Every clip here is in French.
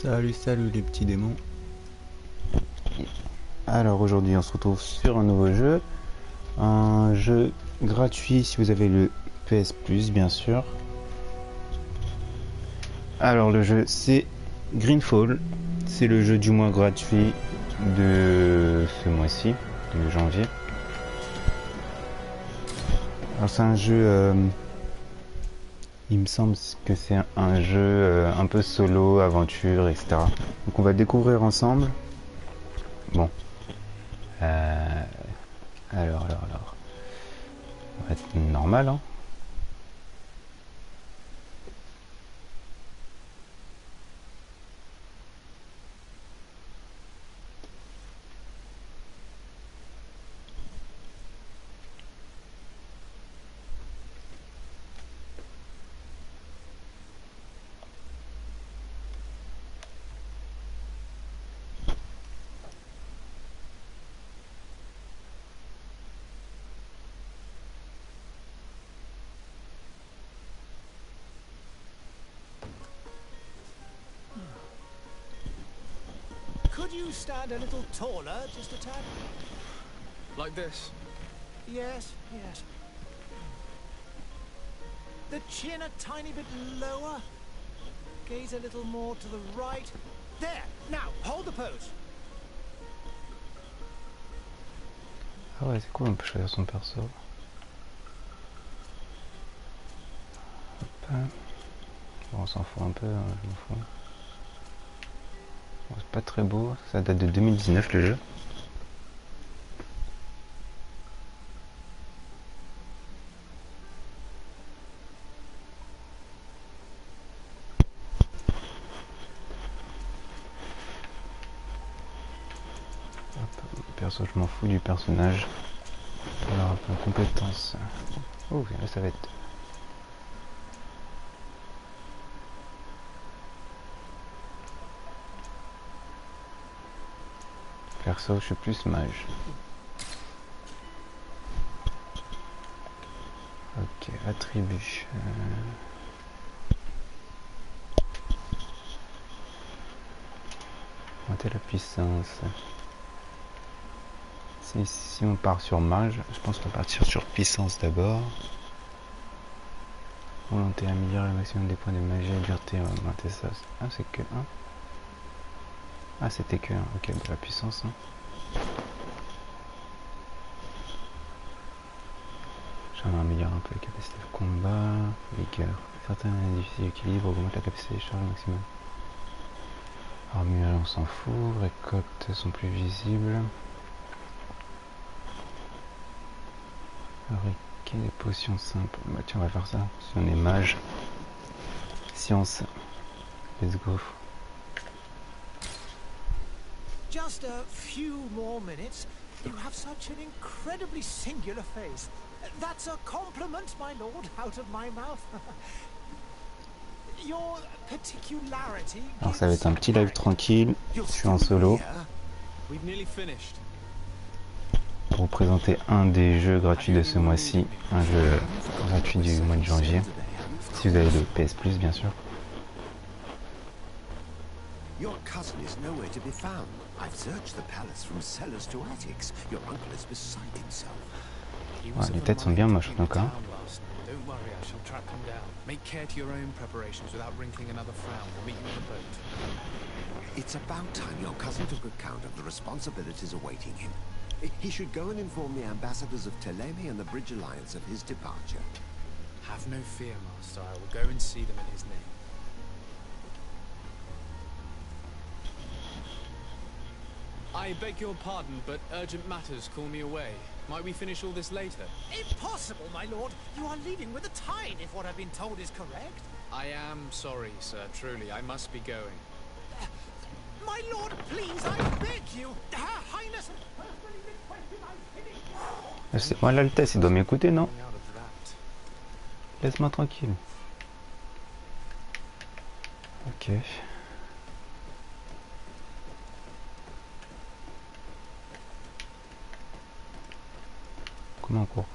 Salut, salut les petits démons. Alors aujourd'hui on se retrouve sur un nouveau jeu. Un jeu gratuit si vous avez le PS Plus bien sûr. Alors le jeu c'est Greedfall. C'est le jeu du mois gratuit de ce mois-ci, de janvier. Alors c'est un jeu... il me semble que c'est un jeu un peu solo, aventure, etc. Donc on va le découvrir ensemble. Bon. Alors. Ça va être normal, hein. Could you stand a little taller, just a tad? Like this? Yes. The chin a tiny bit lower. Gaze a little more to the right. There! Now, hold the pose. Ah ouais, c'est cool, on peut choisir son perso. Hop. Bon, on s'en fout un peu, hein, je m'en fous. Bon, c'est pas très beau, ça date de 2019 le jeu. Hop, perso, je m'en fous du personnage. Alors, un peu de compétences. Oh, là ça va être... Perso, je suis plus mage. Ok, attribut. Augmenter la puissance. Si on part sur mage, je pense qu'on va partir sur puissance d'abord. Volonté, améliorer le maximum des points de magie et dureté, on va augmenter ça. Ah, c'est que 1. Ah, c'était que 1. Ok, bah, la puissance. Hein. J'aimerais améliorer un peu la capacité de combat, vigueur. Certains difficiles d'équilibre augmentent la capacité de charge maximum. Armure, on s'en fout. Récoltes sont plus visibles. Fabriquer des potions simples. Bah tiens, on va faire ça. Si on est mage. Science. Let's go. Just a few more minutes. You have such an incredibly singular face. That's a compliment, my lord, out of my mouth. Your particularity. Alors ça va être un petit live tranquille. Je suis en solo. We've nearly finished. Pour vous présenter un des jeux gratuits de ce mois-ci. Un jeu gratuit du mois de janvier. Si vous avez le PS Plus, bien sûr. Your cousin is nowhere to be found. I've searched the palace from cellars to attics. Your uncle is beside himself. Ouais, les têtes sont bien moches donc hein. Don't worry, I shall track him down. Make care to your own preparations without wrinkling another frown. We'll meet you on the boat. It's about time your cousin took account of the responsibilities awaiting him. He should go and inform the ambassadors of Telemi and the Bridge Alliance of his departure. Have no fear, Master. I will go and see them in his name. I beg your pardon, but urgent matters call me away. Might we finish all this later? Impossible, my lord. You are leaving with a tide, if what I've been told is correct. I am sorry, sir. Truly, I must be going. My lord, please, I beg you. Her Highness has personally requested I finish. C'est moi l'Altesse, il doit m'écouter, non? Coming out of that. Laisse-moi tranquille. Ok. Comment on court?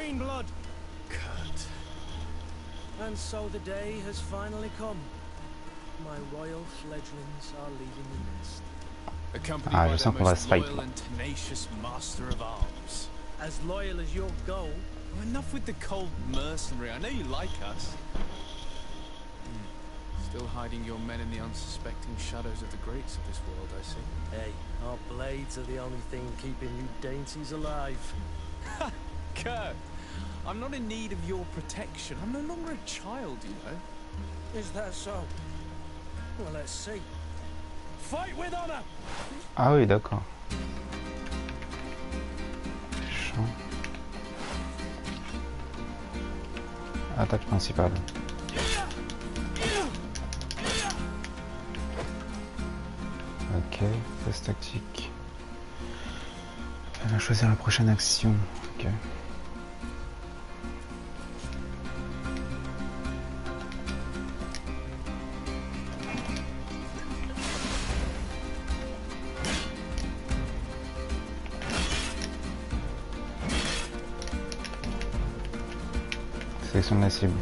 Greenblood. Kurt. And so the day has finally come. My royal fledglings are leaving the nest. Accompanied Ah, by je their sens qu'on va most se fight. loyal and tenacious master of arms. As loyal as you'll go. Oh, enough with the cold mercenary. I know you like us. Still hiding your men in the unsuspecting shadows of the greats of this world, I see. Hey, our blades are the only thing keeping you dainties alive. Kurt, I'm not in need of your protection. I'm no longer a child, you know. Is that so? Well, let's see. Fight with honor! Ah oui, d'accord. Champ. Attaque principale. Ok, phase tactique. Elle va choisir la prochaine action. Ok. Sélection de la cible.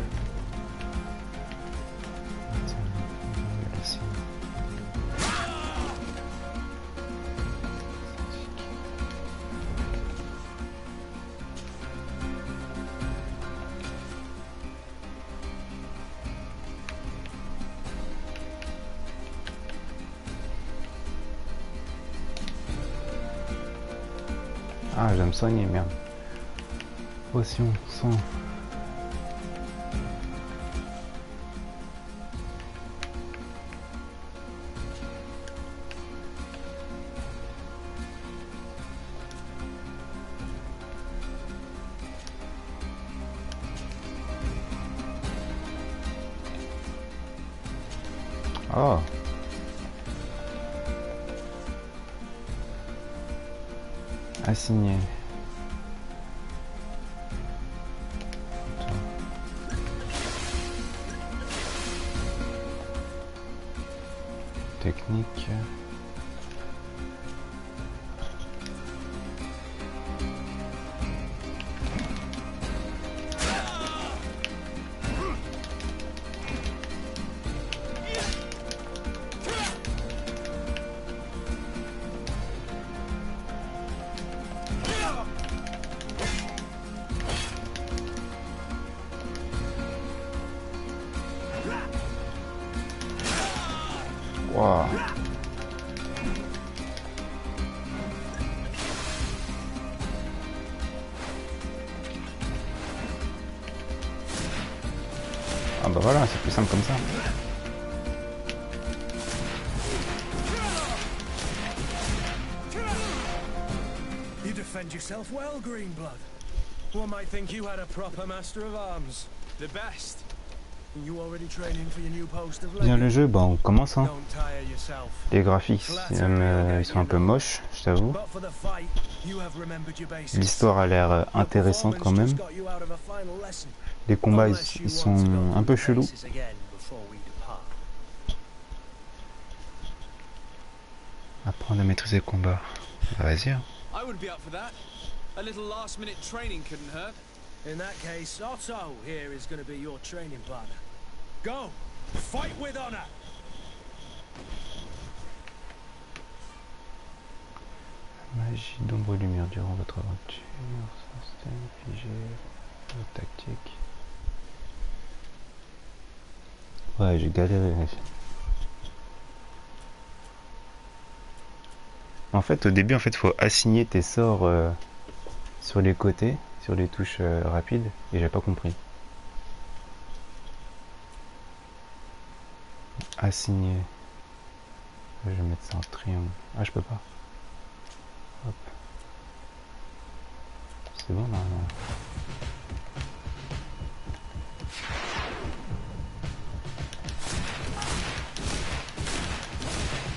Ah, je dois me soigner, merde. Potion, soin. Oh. Assigné. Technique. Wow. Ah bah voilà, c'est plus simple comme ça. You defend yourself well, Greenblood. One might think you had a proper master of arms. The best. You already training for your new post of Bien le jeu, bah on commence hein. Don't tire yourself. Les graphiques, ils sont un peu moches, je t'avoue. But for the fight, you have remembered your basics. L'histoire a l'air intéressante quand même. Les combats, ils sont un peu chelous. Apprendre à maîtriser le combat. Bah, vas-y. Hein. I would be up for that. A little last-minute training couldn't hurt. In that case, Otto here is going to be your training partner. Go! Fight with honor! Magie d'ombre et lumière durant votre aventure. Système figé. Tactique. Ouais, j'ai galéré. En fait, au début, en fait, faut assigner tes sorts sur les côtés, sur les touches rapides, et j'ai pas compris. Assigner. Je vais mettre ça en triangle. Ah, je peux pas. Hop. C'est bon, normalement.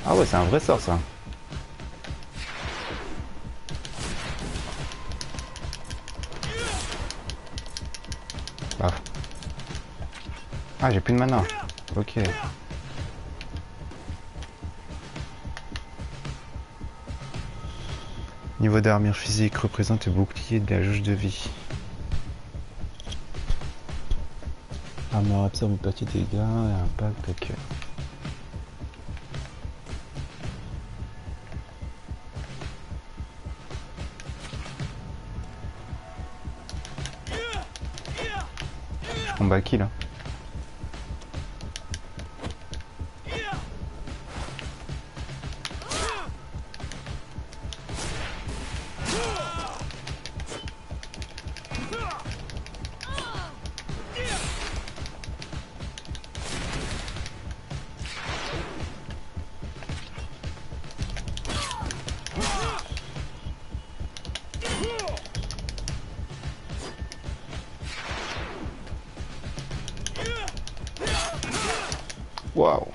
Ah ouais, c'est un vrai sort, ça. Paf. Ah, j'ai plus de mana. Ok. Niveau d'armure physique représente le bouclier de la jauge de vie. Armure absorbe une partie des dégâts et impact de cœur. Combat qui là? Waouh.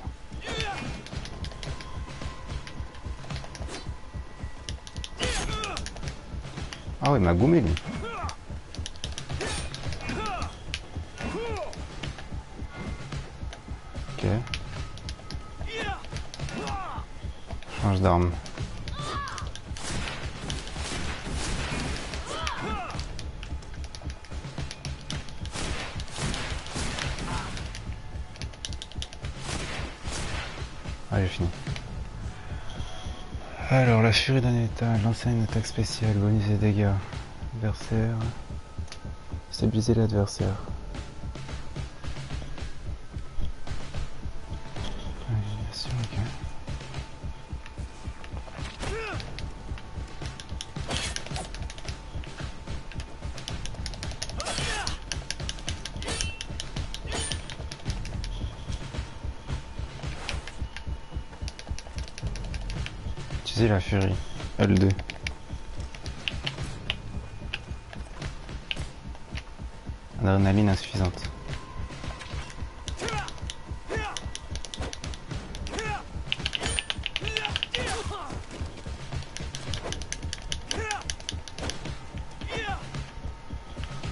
Ah ouais, il m'a gommé lui. Ok. Change d'arme. Ah, j'ai fini. Alors, la furie d'un état, lancer une attaque spéciale, bonus et dégâts. Adversaire. Stabiliser l'adversaire. Animation, ok. Utiliser la furie. L2. Adrénaline insuffisante.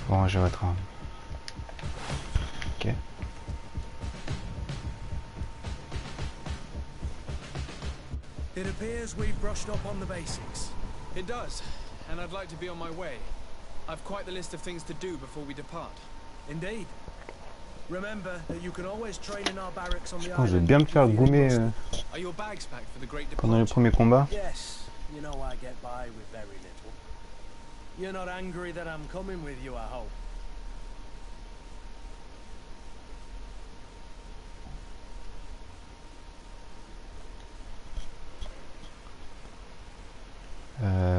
Bon, j'ai votre arme. Ok. It appears we've brushed up on the basics. It does, and I'd like to be on my way. I've quite the list of things to do before we depart. Indeed. Remember that you can always train in our barracks on the Je vais island. bien me faire gommer Are your bags packed for the great pendant les departure? premiers combats. Yes, you know I get by with very little. You're not angry that I'm coming with you, I hope.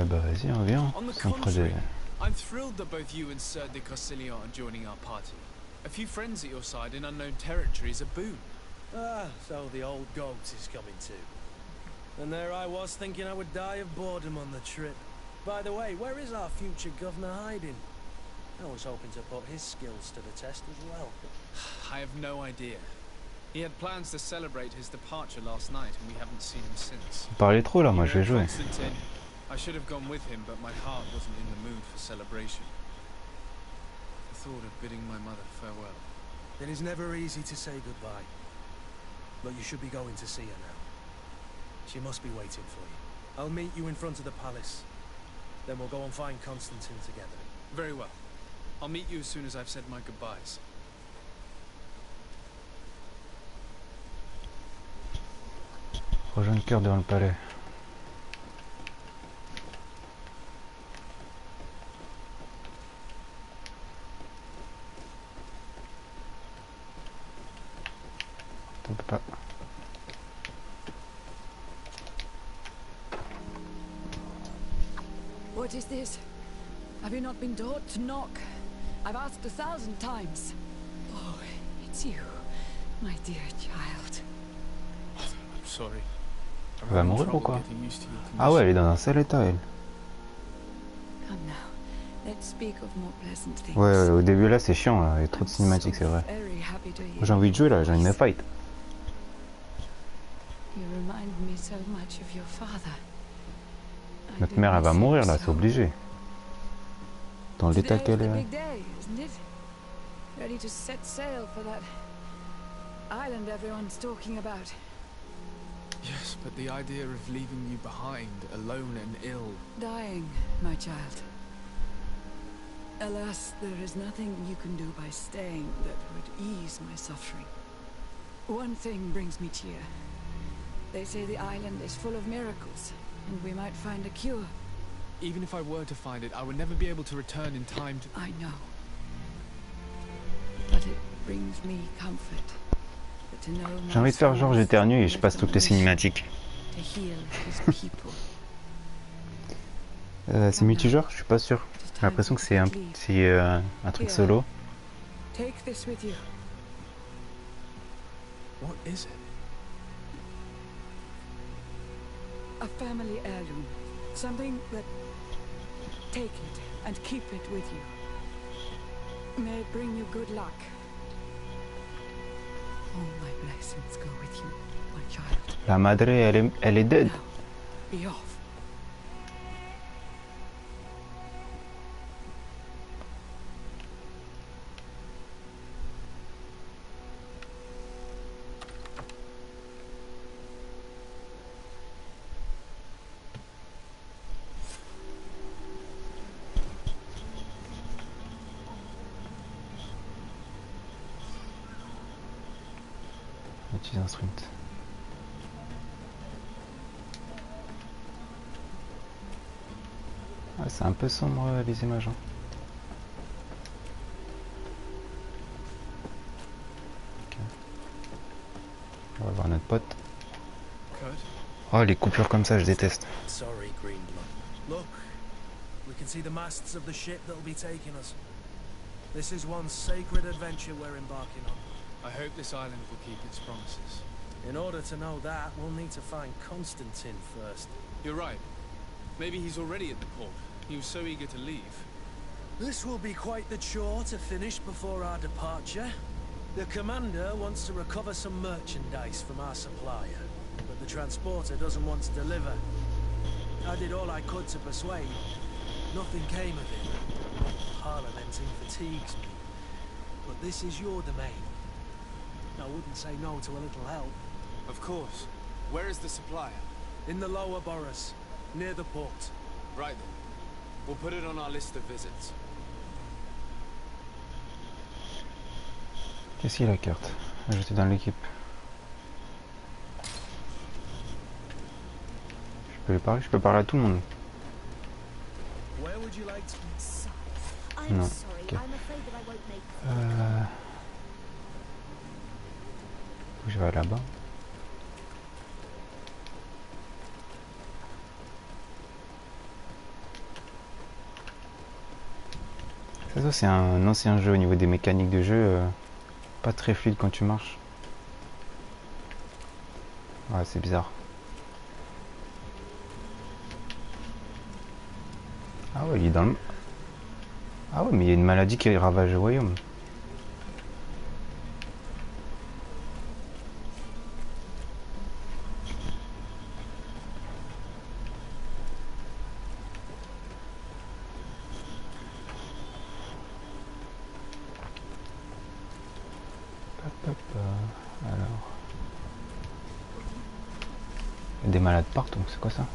Bah vas-y, on vient. On the C'est un projet. contrary, I'm thrilled that both you and Sir de Corsilion are joining our party. A few friends at your side in unknown territory is a boon. Ah, so the old goat is coming too. And there I was thinking I would die of boredom on the trip. By the way, where is our future governor hiding? I was hoping to put his skills to the test as well. I have no idea. He had plans to celebrate his departure last night, and we haven't seen him since. Vous parlez trop là, moi je vais jouer. Constantine, I should have gone with him, but my heart wasn't in the mood for celebration. The thought of bidding my mother farewell. It is never easy to say goodbye. But you should be going to see her now. She must be waiting for you. I'll meet you in front of the palace. Then we'll go and find Constantine together. Very well. I'll meet you as soon as I've said my goodbyes. Rejoins le cœur devant le palais. On peut pas. What is this? Have you not been taught to knock? I've asked 1,000 times. Oh, it's you, my dear child. I'm sorry. Elle va mourir ou quoi? Ah ouais, elle est dans un sale état, elle. Come now, let's speak of more pleasant things. Ouais, au début là, c'est chiant, là. Il y a trop de cinématiques, c'est vrai. Very happy to hear. J'ai envie de jouer là, j'ai envie de me fight. You remind me so much of your father. Notre mère, elle va mourir là, c'est obligé. Dans l'état qu'elle est. Big day, isn't it? Ready to set sail for that island everyone's talking about. Yes, but the idea of leaving you behind, alone and ill. Dying, my child. Alas, there is nothing you can do by staying that would ease my suffering. One thing brings me cheer. They say the island is full of miracles, and we might find a cure. Even if I were to find it, I would never be able to return in time to... I know. But it brings me comfort. To know J'ai envie de faire genre j'éternue et je passe toutes les cinématiques. to heal his people. C'est multijoueur? Je suis pas sûr. J'ai l'impression que c'est un truc solo. Take this with you. What is it? A family heirloom. Something that... Take it and keep it with you. May it bring you good luck. All my blessings go with you, my child. La madre, elle est dead. Now, be off. Petits instruments. Ah, c'est un peu sombre les images. Hein. Okay. On va voir notre pote. Oh, les coupures comme ça, je déteste. Sorry, Greenblood. Look, we can see the masts of the ship that'll be taking us. This is one sacred adventure we're embarking on. I hope this island will keep its promises. In order to know that, we'll need to find Constantine first. You're right. Maybe he's already at the port. He was so eager to leave. This will be quite the chore to finish before our departure. The commander wants to recover some merchandise from our supplier, but the transporter doesn't want to deliver. I did all I could to persuade. Nothing came of it. Parliamenting fatigues me. But this is your domain. I wouldn't say no to a little help. Of course. Where is the supplier? In the lower boroughs, near the port. Right then. We'll put it on our list of visits. Qu'est-ce qu'il y a la carte? Ajouter dans l'équipe. Je peux lui parler? Je peux parler à tout le monde. Where would you like to... Non. Ok. Je vais là-bas. Ça c'est un ancien jeu au niveau des mécaniques de jeu. Pas très fluide quand tu marches. Ouais, c'est bizarre. Ah ouais, il est dans le... Ah ouais, mais il y a une maladie qui ravage le royaume. Alors, il y a des malades partout, c'est quoi ça?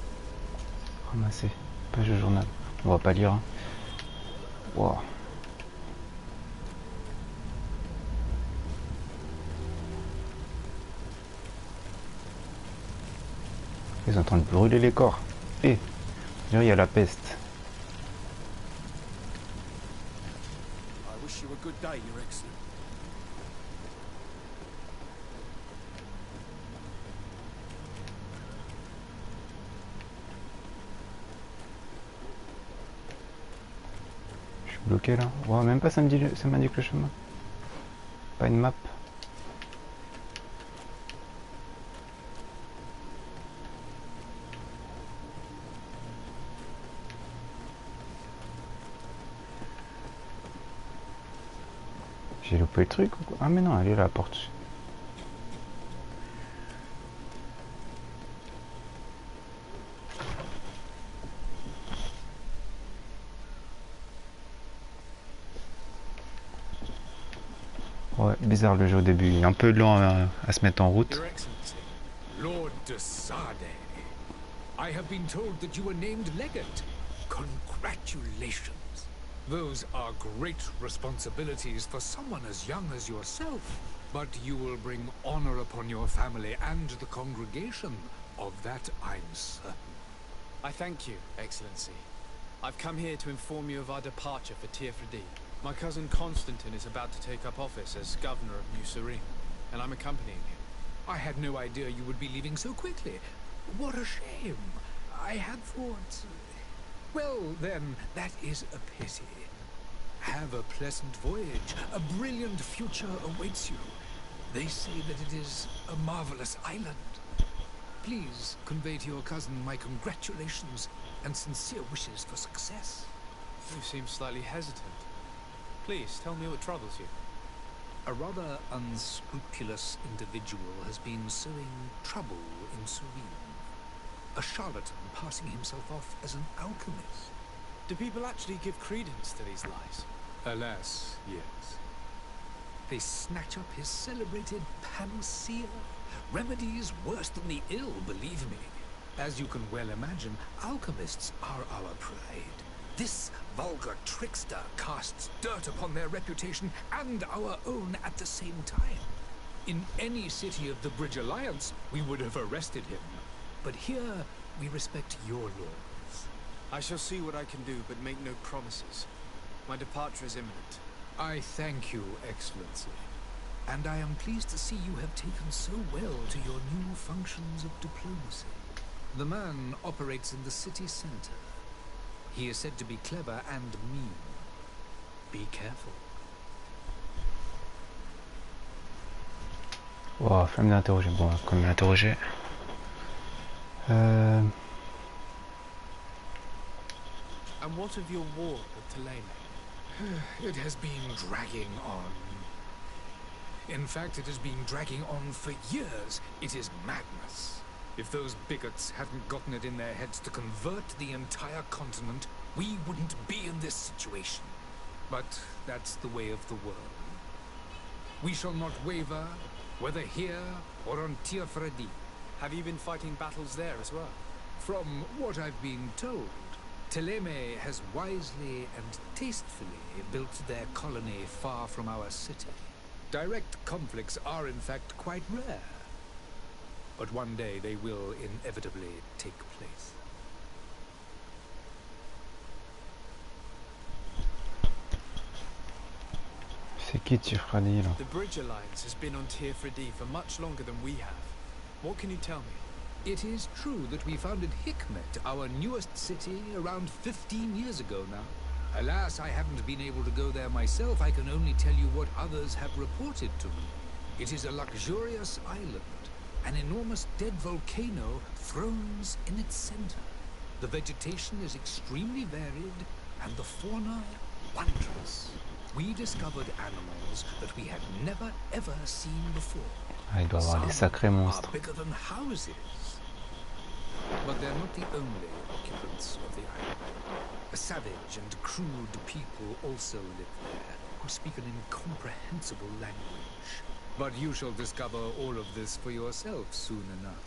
Ramasser, page de journal. On va pas lire. Hein. Wow. Ils sont en train de brûler les corps. Et il y a la peste. I wish you a good day, Your Excellency. Bloqué là. Wow, même pas ça m'indique le chemin. Pas une map. J'ai loupé le truc ou quoi? Ah mais non, elle est là la porte. Ouais, bizarre le jeu au début, il est un peu lent à se mettre en route. Your Excellency, Lord de Sade, I have been told that you were named legate. Congratulations. Those are great responsibilities for someone as young as yourself. But you will bring honor upon your family and the congregation. Of that I'm certain. I thank you, Excellency. I've come here to inform you of our departure for Tearfredi. My cousin Constantine is about to take up office as governor of New Serene, and I'm accompanying him. I had no idea you would be leaving so quickly. What a shame. I had thought... Well, then, that is a pity. Have a pleasant voyage. A brilliant future awaits you. They say that it is a marvelous island. Please convey to your cousin my congratulations and sincere wishes for success. You seem slightly hesitant. Please, tell me what troubles you. A rather unscrupulous individual has been sowing trouble in Serene. A charlatan passing himself off as an alchemist. Do people actually give credence to these lies? Alas, yes. They snatch up his celebrated panacea. Remedies worse than the ill, believe me. As you can well imagine, alchemists are our pride. This vulgar trickster casts dirt upon their reputation and our own at the same time. In any city of the Bridge Alliance, we would have arrested him. But here, we respect your laws. I shall see what I can do, but make no promises. My departure is imminent. I thank you, Excellency. And I am pleased to see you have taken so well to your new functions of diplomacy. The man operates in the city center. He is said to be clever and mean. Be careful. Wow, flemme d'interroger. Bon, comme l'interroger. And what of your war with Theleme? It has been dragging on. In fact, it has been dragging on for years. It is madness. If those bigots hadn't gotten it in their heads to convert the entire continent, we wouldn't be in this situation. But that's the way of the world. We shall not waver, whether here or on Tearfredi. Have you been fighting battles there as well? From what I've been told, Theleme has wisely and tastefully built their colony far from our city. Direct conflicts are in fact quite rare. But one day they will inevitably take place. C'est qui Tearfredi là? The Bridge Alliance has been on Tearfredi for much longer than we have. What can you tell me? It is true that we founded Hikmet, our newest city, around 15 years ago now. Alas, I haven't been able to go there myself. I can only tell you what others have reported to me. It is a luxurious island. An enormous dead volcano thrones in its center. The vegetation is extremely varied, and the fauna wondrous. We discovered animals that we had never ever seen before. Ah, il doit avoir des sacrés monstres. Are bigger than houses. But they're not the only occupants of the island. A savage and crude people also live there, who speak an incomprehensible language. But you shall discover all of this for yourself soon enough.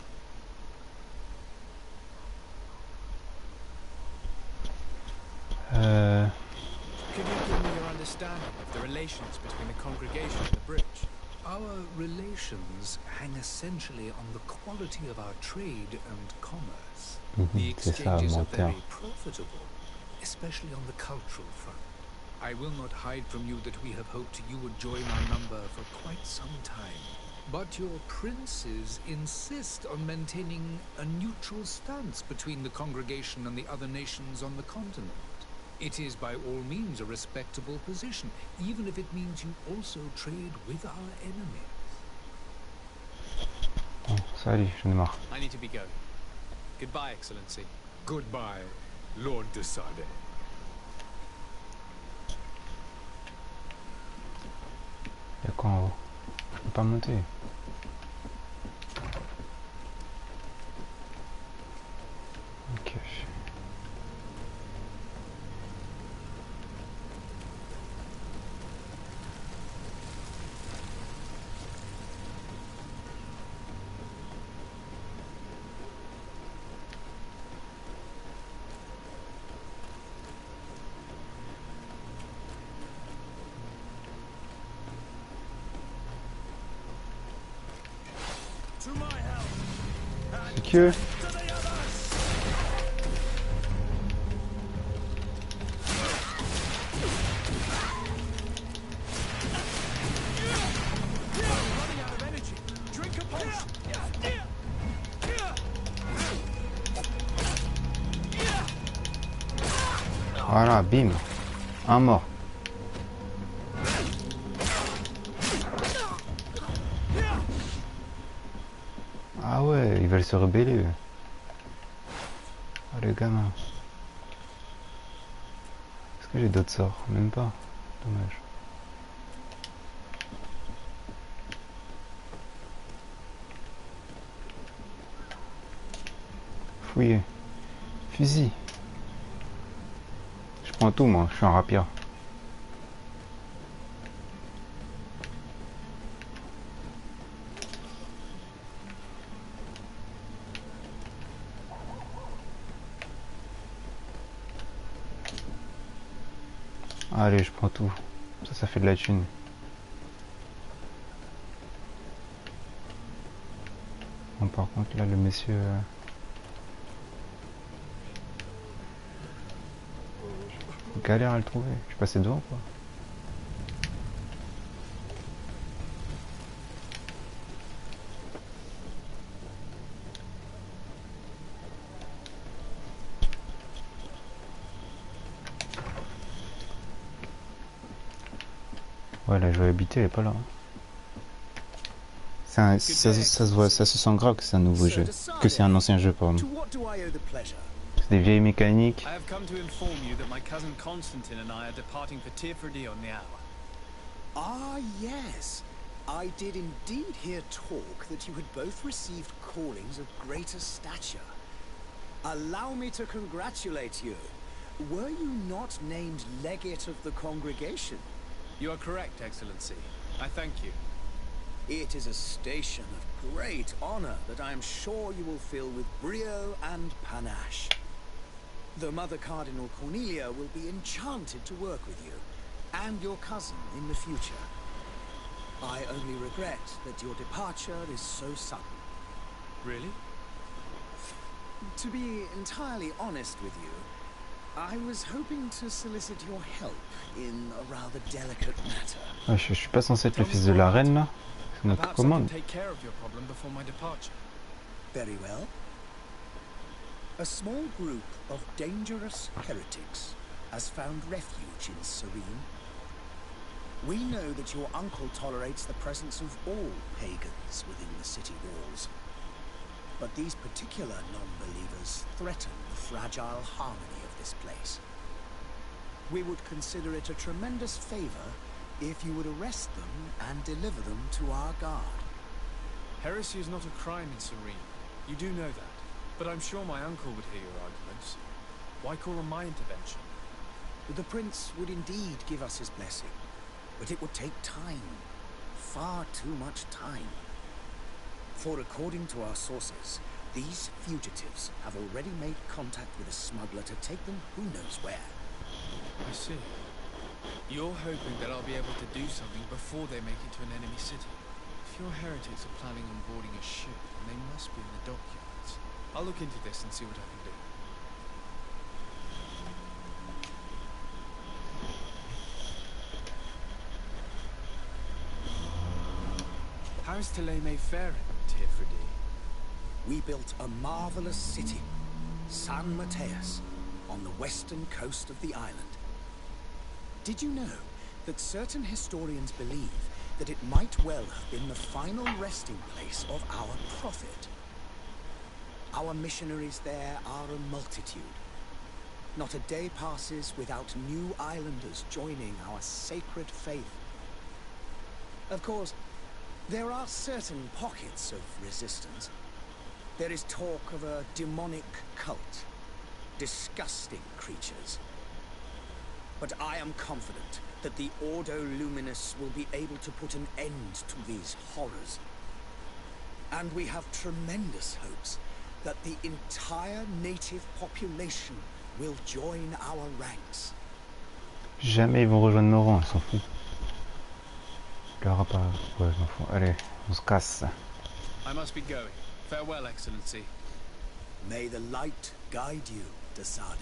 Could you give me your understanding of the relations between the congregation and the bridge? Our relations hang essentially on the quality of our trade and commerce. The C'est ça, exchanges are menteur. very profitable, especially on the cultural front. I will not hide from you that we have hoped you would join our number for quite some time. But your princes insist on maintaining a neutral stance between the congregation and the other nations on the continent. It is by all means a respectable position, even if it means you also trade with our enemies. Bon, salut, j'en ai marre. I need to be going. Goodbye, Excellency. Goodbye, Lord de Sade. Il y a quoi en haut? Je peux pas monter. Ok. queue. Voilà, bim. Un mort. Ah ouais, ils veulent se rebeller. Eux. Oh les gamins. Est-ce que j'ai d'autres sorts? Même pas. Dommage. Fouiller. Fusil. Je prends tout moi, je suis un rapier. Allez, je prends tout. Ça fait de la thune. Bon, par contre, là, le monsieur... galère à le trouver. Je suis passé devant, quoi. Ouais, la jouabilité elle est pas là. Ça se voit, ça se sent grave que c'est un nouveau jeu, que c'est un ancien jeu, pardon. C'est des vieilles mécaniques. I have come to inform you that my cousin Constantine and I are departing for Tirfredi on the hour. Ah, yes. I did indeed hear talk that you had both received callings of greater stature. Allow me to congratulate you. Were you not named legate of the congregation? You are correct, Excellency. I thank you. It is a station of great honor that I am sure you will fill with brio and panache. The Mother Cardinal Cornelia will be enchanted to work with you, and your cousin in the future. I only regret that your departure is so sudden. Really? To be entirely honest with you, I was hoping to solicit your help in a rather delicate matter. Ah, je suis pas censé être le fils de la reine là. C'est notre commande. Take care of your problem before my departure. Very well. A small group of dangerous heretics has found refuge in Serene. We know that your uncle tolerates the presence of all pagans within the city walls. But these particular non-believers threaten the fragile harmony of this place. We would consider it a tremendous favor if you would arrest them and deliver them to our guard. Heresy is not a crime in Serene. You do know that. But I'm sure my uncle would hear your arguments. Why call on my intervention? The prince would indeed give us his blessing, but it would take time. Far too much time. For according to our sources, these fugitives have already made contact with a smuggler to take them who knows where. I see. You're hoping that I'll be able to do something before they make it to an enemy city. If your heretics are planning on boarding a ship, then they must be in the dockyards. I'll look into this and see what I can do. How is Thélème faring, Tirfredi? We built a marvelous city, San Mateus, on the western coast of the island. Did you know that certain historians believe that it might well have been the final resting place of our prophet? Our missionaries there are a multitude. Not a day passes without new islanders joining our sacred faith. Of course, there are certain pockets of resistance. There is talk of a demonic cult, disgusting creatures. But I am confident that the Ordo Luminous will be able to put an end to these horrors. And we have tremendous hopes that the entire native population will join our ranks. Jamais ils vont rejoindre nos rangs, ils s'en foutent. Leur pas. Ouais, je m'en fous. Allez, on se casse. I must be going. Farewell, Excellency. May the light guide you to Sade.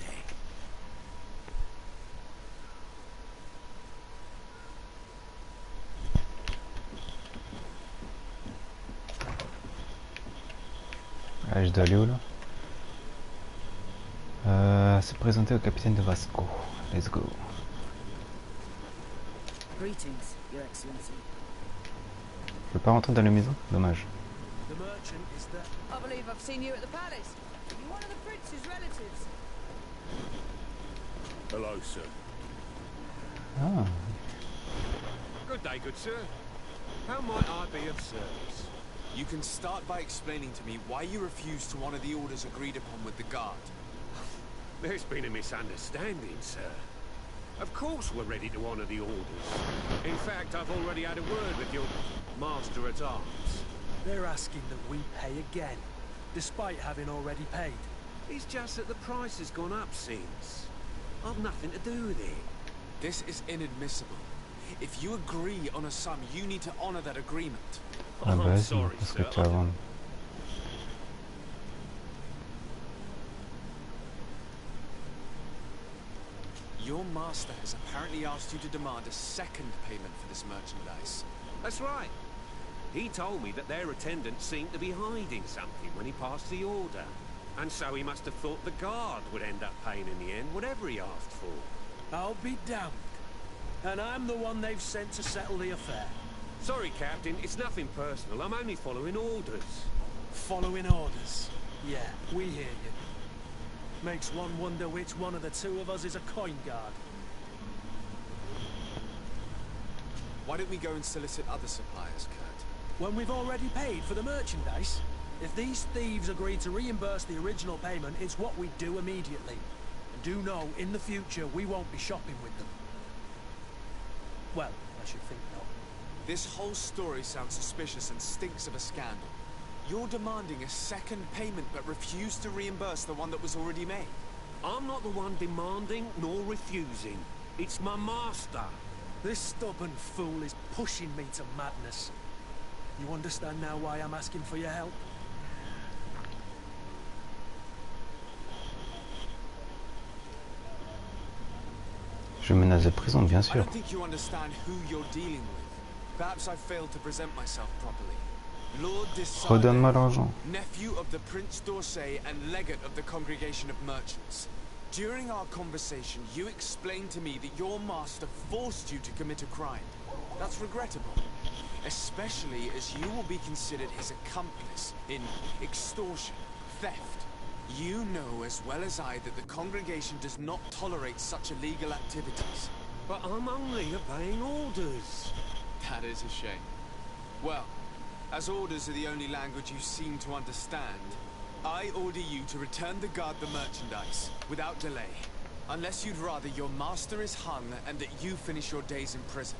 Ah, je dois aller où là? Se présenter au capitaine de Vasco. Let's go. Greetings, Your Excellency. Je peux pas rentrer dans la maison? Dommage. The merchant is there. I believe I've seen you at the palace. You're one of the prince's relatives. Hello, sir. Ah, Good day, good sir. How might I be of service? You can start by explaining to me why you refused to honor the orders agreed upon with the guard. There's been a misunderstanding, sir. Of course we're ready to honor the orders. In fact, I've already had a word with your master-at-arms. They're asking that we pay again, despite having already paid. It's just that the price has gone up since. I've nothing to do with it. This is inadmissible. If you agree on a sum, you need to honor that agreement. ah bah I'm vas-y, sorry, qu'est-ce que sir. tu vas vendre? Your master has apparently asked you to demand a second payment for this merchandise. That's right. He told me that their attendant seemed to be hiding something when he passed the order. And so he must have thought the guard would end up paying in the end, whatever he asked for. I'll be damned. And I'm the one they've sent to settle the affair. Sorry, Captain, it's nothing personal. I'm only following orders. Following orders. Yeah, we hear you. Makes one wonder which one of the two of us is a coin guard. Why don't we go and solicit other suppliers, Kurt? When we've already paid for the merchandise? If these thieves agree to reimburse the original payment, it's what we do immediately. And do know, in the future, we won't be shopping with them. Well, I should think not. This whole story sounds suspicious and stinks of a scandal. You're demanding a second payment but refuse to reimburse the one that was already made. I'm not the one demanding nor refusing. It's my master. This stubborn fool is pushing me to madness. You understand now why I'm asking for your help? Je menace de prison, bien I sûr. don't think you understand who you're dealing with. Perhaps I failed to present myself properly. Lord Redonne-moi Desade, l'argent. nephew of the Prince d'Orsay and legate of the Congregation of Merchants. During our conversation, you explained to me that your master forced you to commit a crime. That's regrettable, especially as you will be considered his accomplice in extortion, theft. You know as well as I that the congregation does not tolerate such illegal activities. But I'm only obeying orders. That is a shame. Well, as orders are the only language you seem to understand, I order you to return the guard the merchandise, without delay. Unless you'd rather your master is hung and that you finish your days in prison.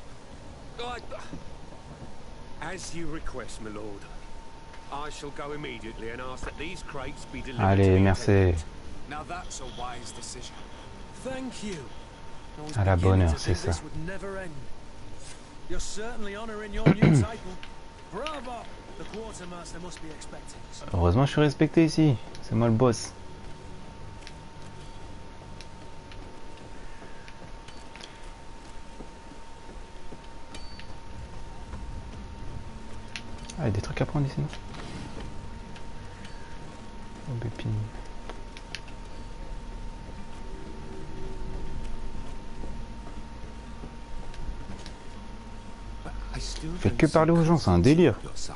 As you request, my lord. I shall go immediately and ask that these crates be delivered to Allez, the merci. attendant. Now that's a wise decision. Thank you. I was À la bonne beginning heure, to c'est think ça. this would never end. You're certainly honoring your new title. Bravo! The quartermaster must be expecting us. Heureusement, je suis respecté ici. C'est moi le boss. Ah, il y a des trucs à prendre ici, non? Oh, Bépine. I still Faites don't que see parler aux gens, c'est un Cousins délire. on your side.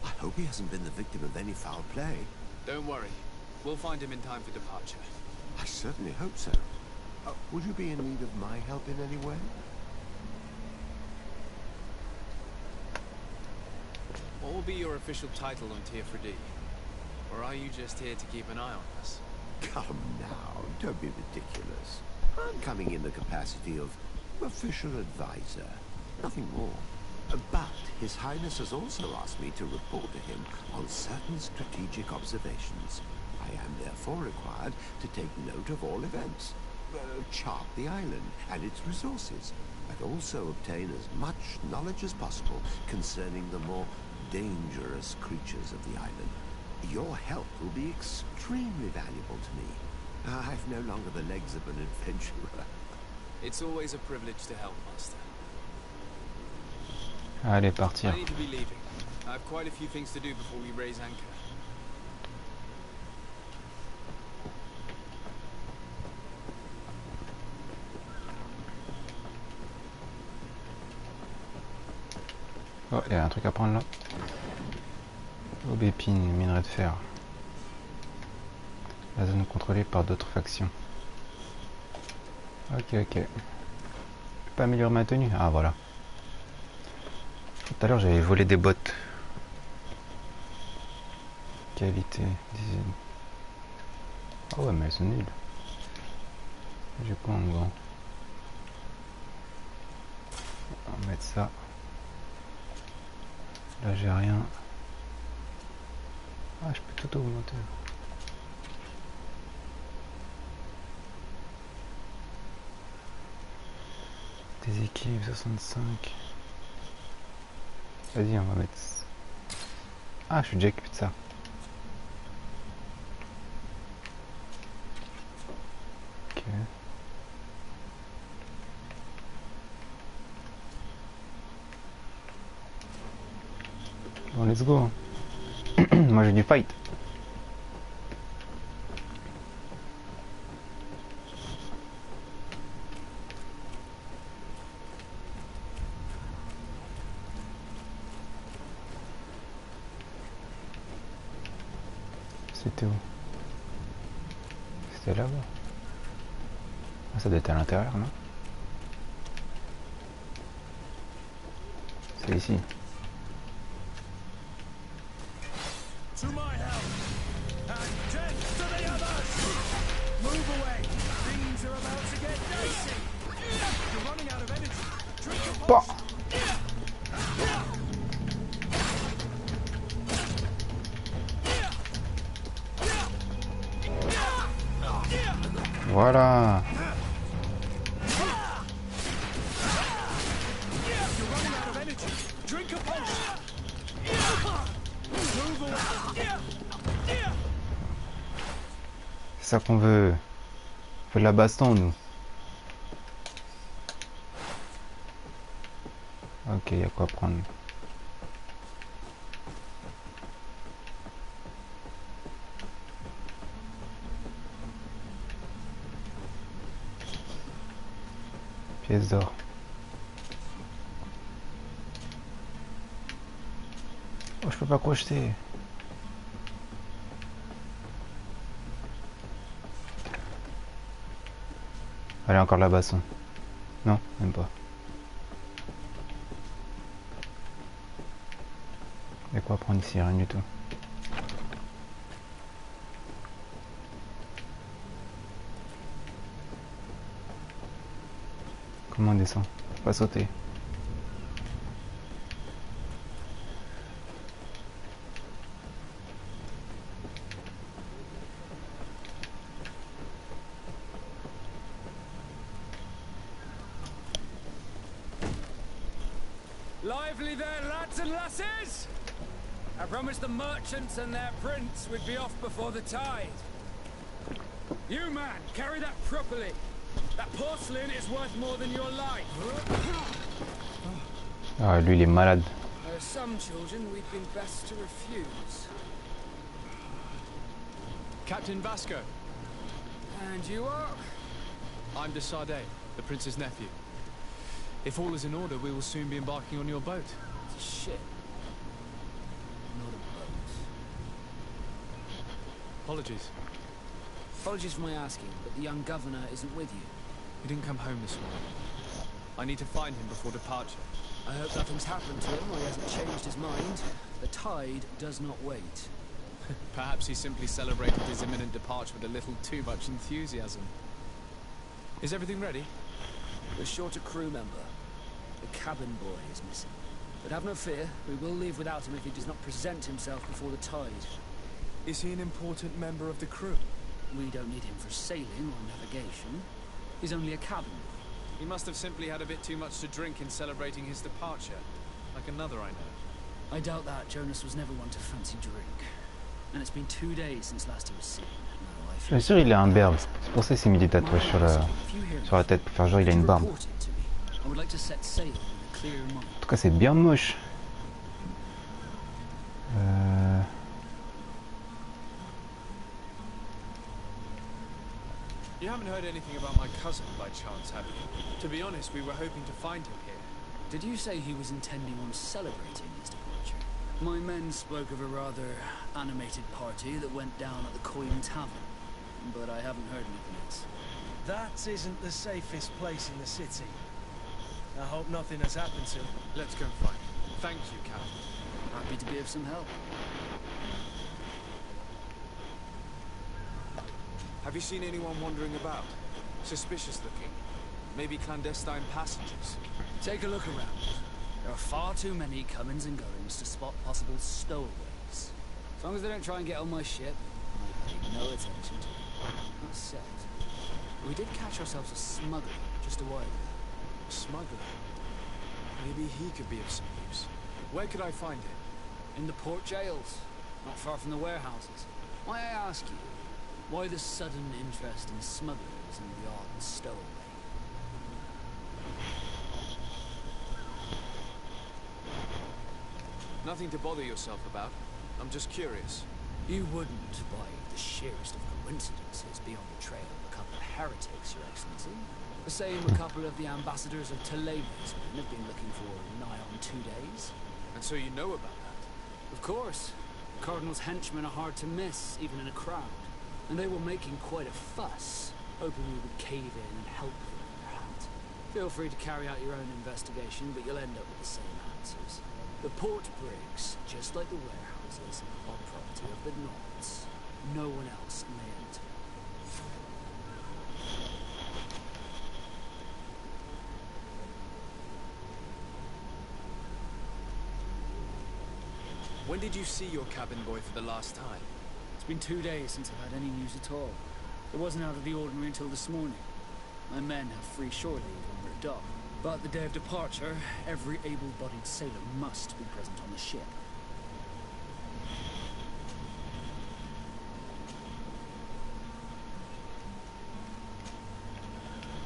I hope he hasn't been the victim of any foul play. Don't worry. We'll find him in time for departure. I certainly hope so. Would you be in need of my help in any way? What will be your official title on Teofredi? Or are you just here to keep an eye on us? Come now, don't be ridiculous. I'm coming in the capacity of official advisor, nothing more. But His Highness has also asked me to report to him on certain strategic observations. I am therefore required to take note of all events, chart the island and its resources, and also obtain as much knowledge as possible concerning the more dangerous creatures of the island. Your help will be extremely valuable to me. I've no longer the legs of an adventurer. It's always a privilege to help, Master. Allez, partir. I need to be leaving. I have quite a few things to do before we raise anchor. Oh, il y a un truc à prendre là. Aubépine, minerai de fer. La zone contrôlée par d'autres factions. Ok, ok. Je peux pas améliorer ma tenue? Ah, voilà. Tout à l'heure, j'avais volé des bottes. Qualité, dizaine. Ah ouais, mais elles sont nulles. J'ai quoi en gros? On va mettre ça. Là, j'ai rien. Ah, je peux tout augmenter. Déséquilibre 65. Vas-y, on va mettre... Ah, je suis déjà équipé de ça. Ok. Bon, let's go. Moi, j'ai du fight. C'était où? C'était là-bas. Ah, ça doit être à l'intérieur, non? C'est ici. To my help! And death to the others! Move away! Things are about to get dicey! You're running out of energy! Drink a Bah. Voilà. C'est ça qu'on veut. On fait de la baston, nous. Ok, il y a quoi prendre. Pièce d'or. Oh, je peux pas crocheter. Allez, encore la baston. Non, même pas. Il y a quoi prendre ici? Rien du tout. Comment on descend? Faut pas sauter. Lively there, lads and lasses! I promised the merchants and their prince we'd be off before the tide. You, man, carry that properly. That porcelain is worth more than your life. Ah, lui, il est malade. There are some children we'd been best to refuse. Captain Vasco. And you are? I'm de Sade, the prince's nephew. If all is in order, we will soon be embarking on your boat. It's a ship. Not a boat. Apologies. Apologies for my asking, but the young governor isn't with you. He didn't come home this morning. I need to find him before departure. I hope nothing's happened to him or he hasn't changed his mind. The tide does not wait. Perhaps he simply celebrated his imminent departure with a little too much enthusiasm. Is everything ready? We're short a crew member. The cabin boy is missing. But have no fear, we will leave without him if he does not present himself before the tide. Is he an important member of the crew? We don't need him for sailing or navigation. He's only a cabin boy. He must have simply had a bit too much to drink in celebrating his departure. Like another I know. I doubt that. Jonas was never one to fancy drink. and it's been 2 days since last he was seen. Now, I Je feel suis sûr il a un berbe. C'est pour ça qu'il s'est mis des tatouages sur la tête pour faire genre il a une barbe. report it to me. I would like to set sail with a clear mind. En tout cas c'est bien moche. You haven't heard anything about my cousin by chance, have you? To be honest, we were hoping to find him here. Did you say he was intending on celebrating his departure? My men spoke of a rather animated party that went down at the Coin Tavern, but I haven't heard anything else. That isn't the safest place in the city. I hope nothing has happened to him. Let's go and find him. Thank you, Captain. Happy to be of some help. Have you seen anyone wandering about? Suspicious looking. Maybe clandestine passengers. Take a look around. There are far too many comings and goings to spot possible stowaways. As long as they don't try and get on my ship, I pay no attention to them. That said, we did catch ourselves a smuggler just a while ago. Smuggler? Maybe he could be of some use. Where could I find him? In the port jails, not far from the warehouses. May I ask you, why the sudden interest in smugglers and the odd stowaway? Nothing to bother yourself about. I'm just curious. You wouldn't, by the sheerest of coincidences, be on the trail of a couple of heretics, Your Excellency. The same a couple of the ambassadors of Ptolemy's men have been looking for nigh on 2 days. And so you know about that? Of course. The Cardinal's henchmen are hard to miss, even in a crowd. And they were making quite a fuss, hoping we would cave in and help them in their hunt. Feel free to carry out your own investigation, but you'll end up with the same answers. The port brigs, just like the warehouses, are property of the Nords. No one else may enter. When did you see your cabin boy for the last time? It's been 2 days since I've had any news at all. It wasn't out of the ordinary until this morning. My men have free shore leave when we're docked. But the day of departure, every able-bodied sailor must be present on the ship.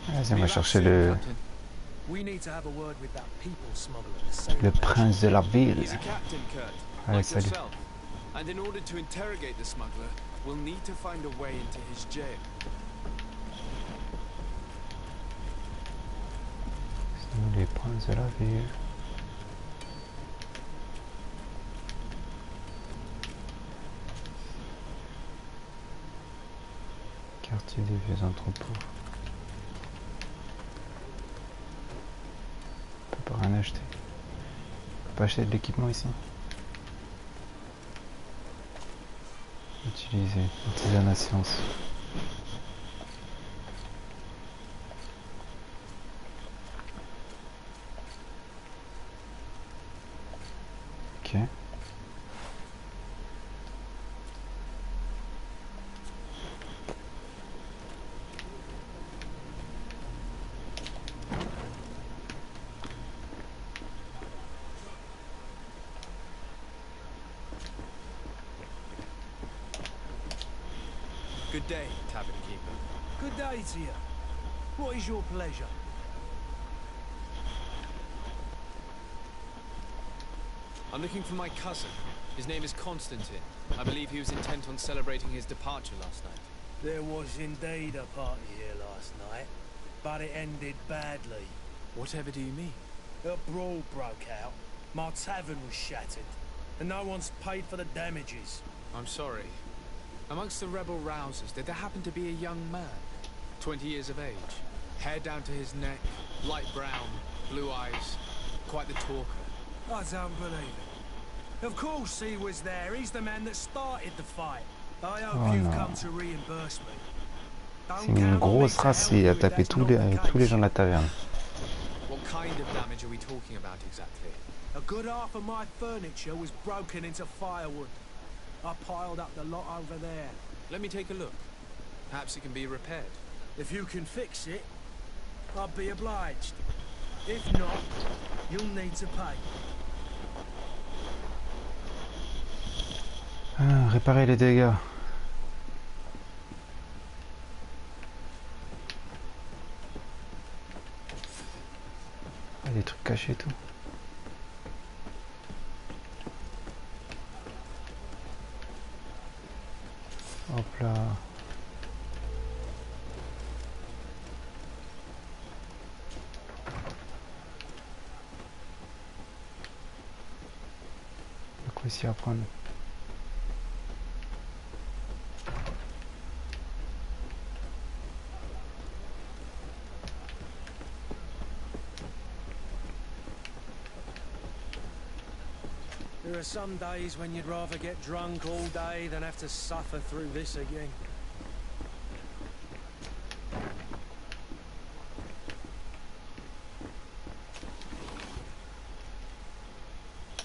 Vas-y, on va chercher le We need to have a word with that people smuggler, the sailor. prince de la ville. He's a captain, Kurt. Allez, Like salut. yourself. And in order to interrogate the smuggler, we'll need to find a way into his jail. Les princes de la ville. Quartier des vieux entrepôts. On peut pas rien acheter. On peut pas acheter de l'équipement ici. Utiliser. Artisanat science. Ok. Good day, tavern keeper. Good day to you. What is your pleasure? I'm looking for my cousin. His name is Constantine. I believe he was intent on celebrating his departure last night. There was indeed a party here last night, but it ended badly. Whatever do you mean? A brawl broke out. My tavern was shattered, and no one's paid for the damages. I'm sorry. Amongst the rebel rousers, did there happen to be a young man? 20 years of age. Hair down to his neck, light brown, blue eyes. Quite the talker. I don't believe it. Of course he was there. He's the man that started the fight. I hope you've come to reimburse me. C'est une grosse race, il a tapé tous les gens de la taverne. What kind of damage are we talking about exactly? A good half of my furniture was broken into firewood. I piled up the lot over there. Let me take a look. Perhaps it can be repaired. If you can fix it, I'll be obliged. If not, you'll need to pay. Réparer les dégâts. Il y a des trucs cachés et tout. Hop là. Il y a quoi ici à prendre? There are some days when you'd rather get drunk all day than have to suffer through this again.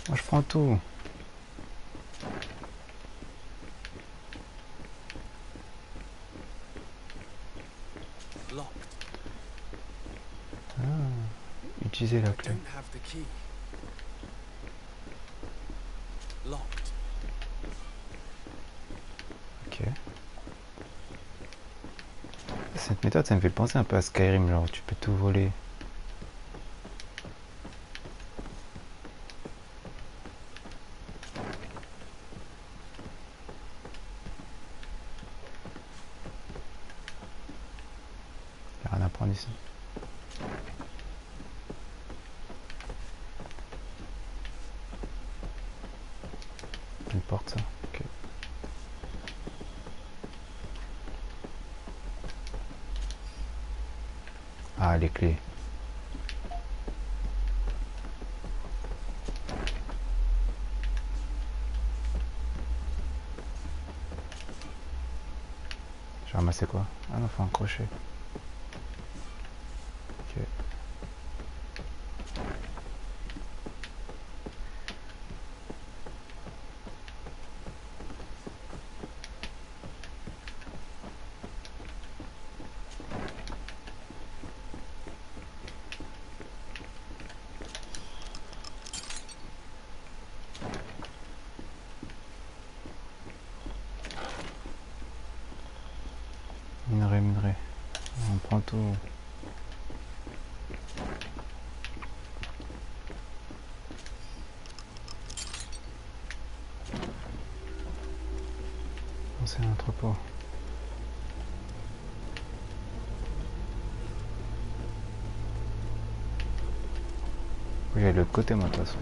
Moi je prends tout. Locked. Ah, utiliser la clé. Don't have the key. Locked. Ok. Cette méthode, ça me fait penser un peu à Skyrim, genre tu peux tout voler. Il n'y a rien à prendre ici. Une porte ça. Ok. Ah, les clés. J'ai ramassé quoi? Ah non, faut un crochet. Ok. Minerai. On prend tout. C'est un entrepôt. Oui, de l'autre côté, moi, de toute façon.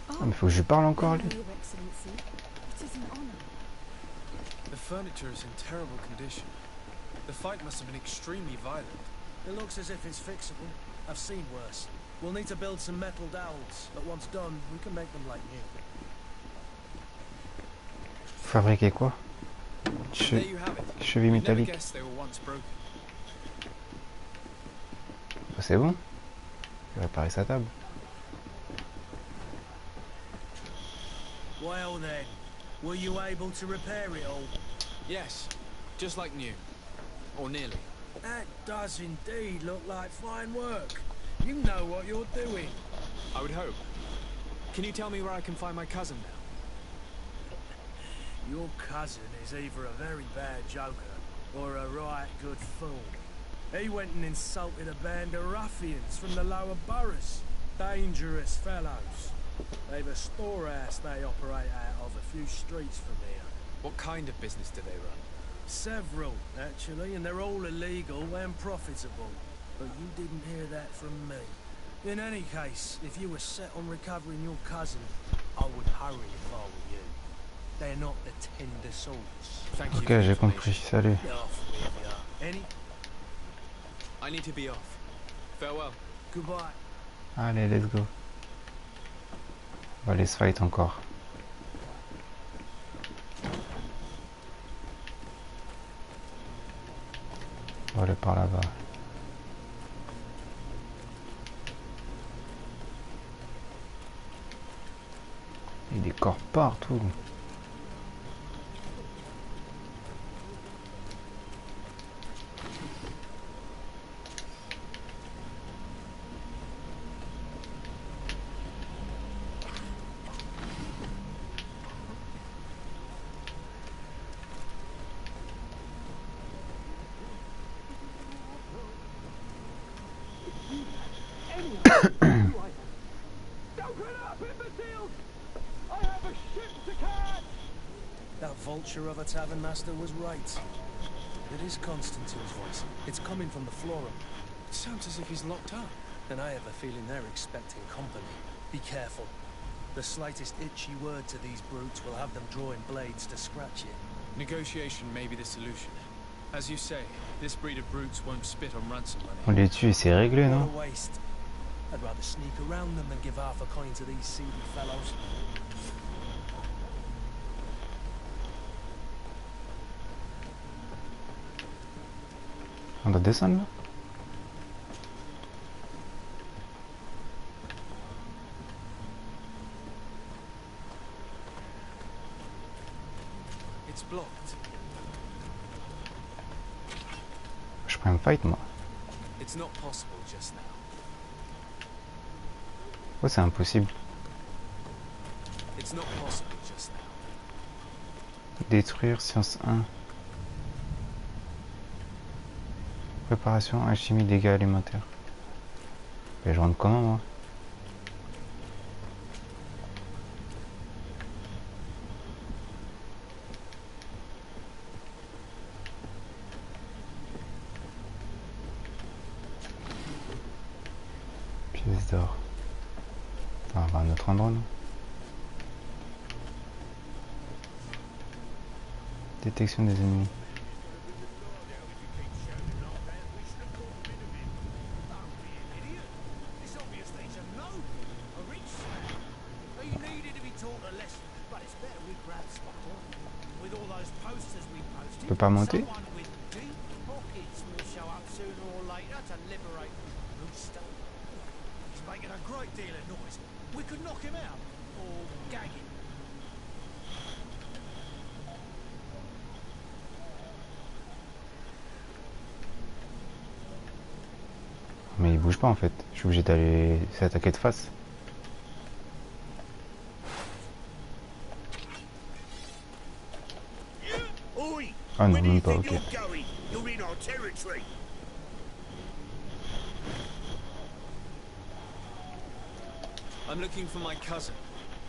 Ah, mais faut que je lui parle encore, lui. The furniture is in terrible condition. The fight must have been extremely violent. It looks as if it's fixable. I've seen worse. We'll need to build some metal dowels, but once done, we can make them like new. Fabriquer quoi? There you have it. Cheville You never métallique. guessed they were once broken. C'est bon. Je vais réparer sa table. Well then, were you able to repair it all? Yes, just like new. Or nearly. That does indeed look like fine work. You know what you're doing. I would hope. Can you tell me where I can find my cousin now? Your cousin is either a very bad joker or a right good fool. He went and insulted a band of ruffians from the lower boroughs. Dangerous fellows. They've a storehouse they operate out of a few streets from here. What kind of business do they run? Several, actually, and they're all illegal and profitable. But you didn't hear that from me. In any case, if you were set on recovering your cousin, I would hurry if I were you. They're not the tender sorts. Thank you. Ok, j'ai compris. Salut. Off with ya. Any? I need to be off. Farewell. Goodbye. Allez, let's go. On va aller se fight encore. On va aller par là-bas. Il y a des corps partout. That vulture of a tavern master was right. It is Constantine's voice. It's coming from the Forum. It sounds as if he's locked up. And I have a feeling they're expecting company. Be careful. The slightest itchy word to these brutes will have them drawing blades to scratch you. Negotiation may be the solution. As you say, this breed of brutes won't spit on ransom money. On les tue et c'est réglé, What non? a waste. I'd rather sneak around them than give half a coin to these seedy fellows. On doit descendre là? It's blocked. Je prends un fight moi. It's not possible just now. Oh, c'est impossible. It's not possible just now. Détruire science 1. Préparation, alchimie, dégâts alimentaires. Mais je rentre comment moi? Pièce d'or. Ah, on va à un autre endroit non? Détection des ennemis. Je peux pas monter? Mais il bouge pas en fait, je suis obligé d'aller s'attaquer de face. Ah non, même pas, ok. I'm looking for my cousin,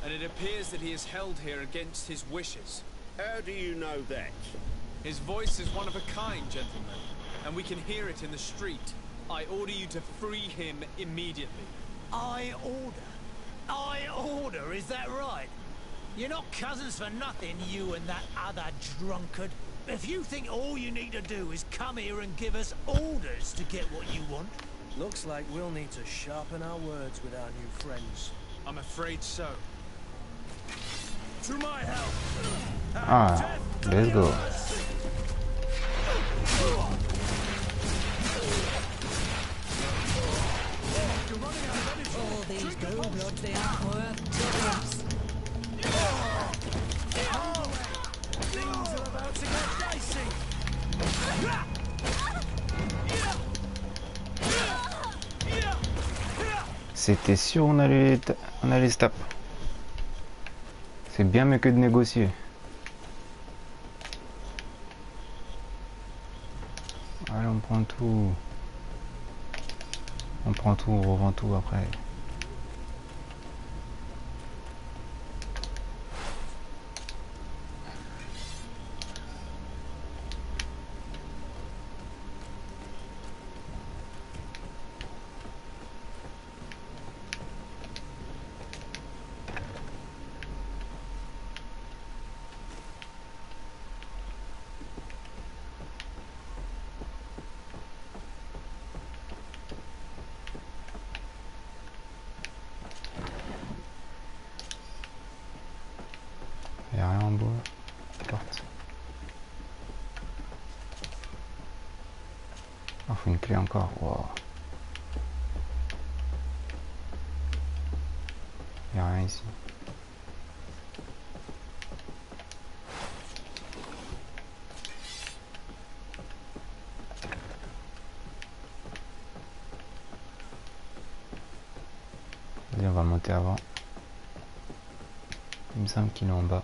and it appears that he is held here against his wishes. How do you know that? His voice is one of a kind, gentlemen, and we can hear it in the street. I order you to free him immediately. I order, is that right? You're not cousins for nothing, you and that other drunkard. If you think all you need to do is come here and give us orders to get what you want... Looks like we'll need to sharpen our words with our new friends. I'm afraid so. To my help! Ah, let's go. All these blue-bloods, they aren't worth tuppence. Things are about to get dicey! C'était sûr on allait se taper. C'est bien mieux que de négocier. Allez, on prend tout. On prend tout, on revend tout après. Y'a rien en bois. Porte. Oh, faut une clé encore. Wow. Y'a rien ici. Allez, on va monter avant. Il me semble qu'il est en bas.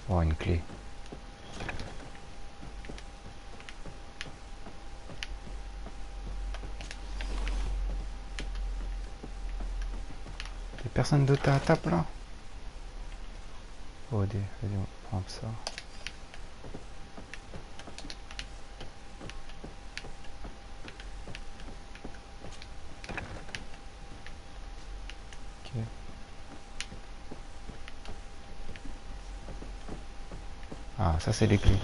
Oh, une clé. Y'a personne d'autre à la table là? OD, vas-y, on prend ça. Ok. Ah, ça c'est les clés.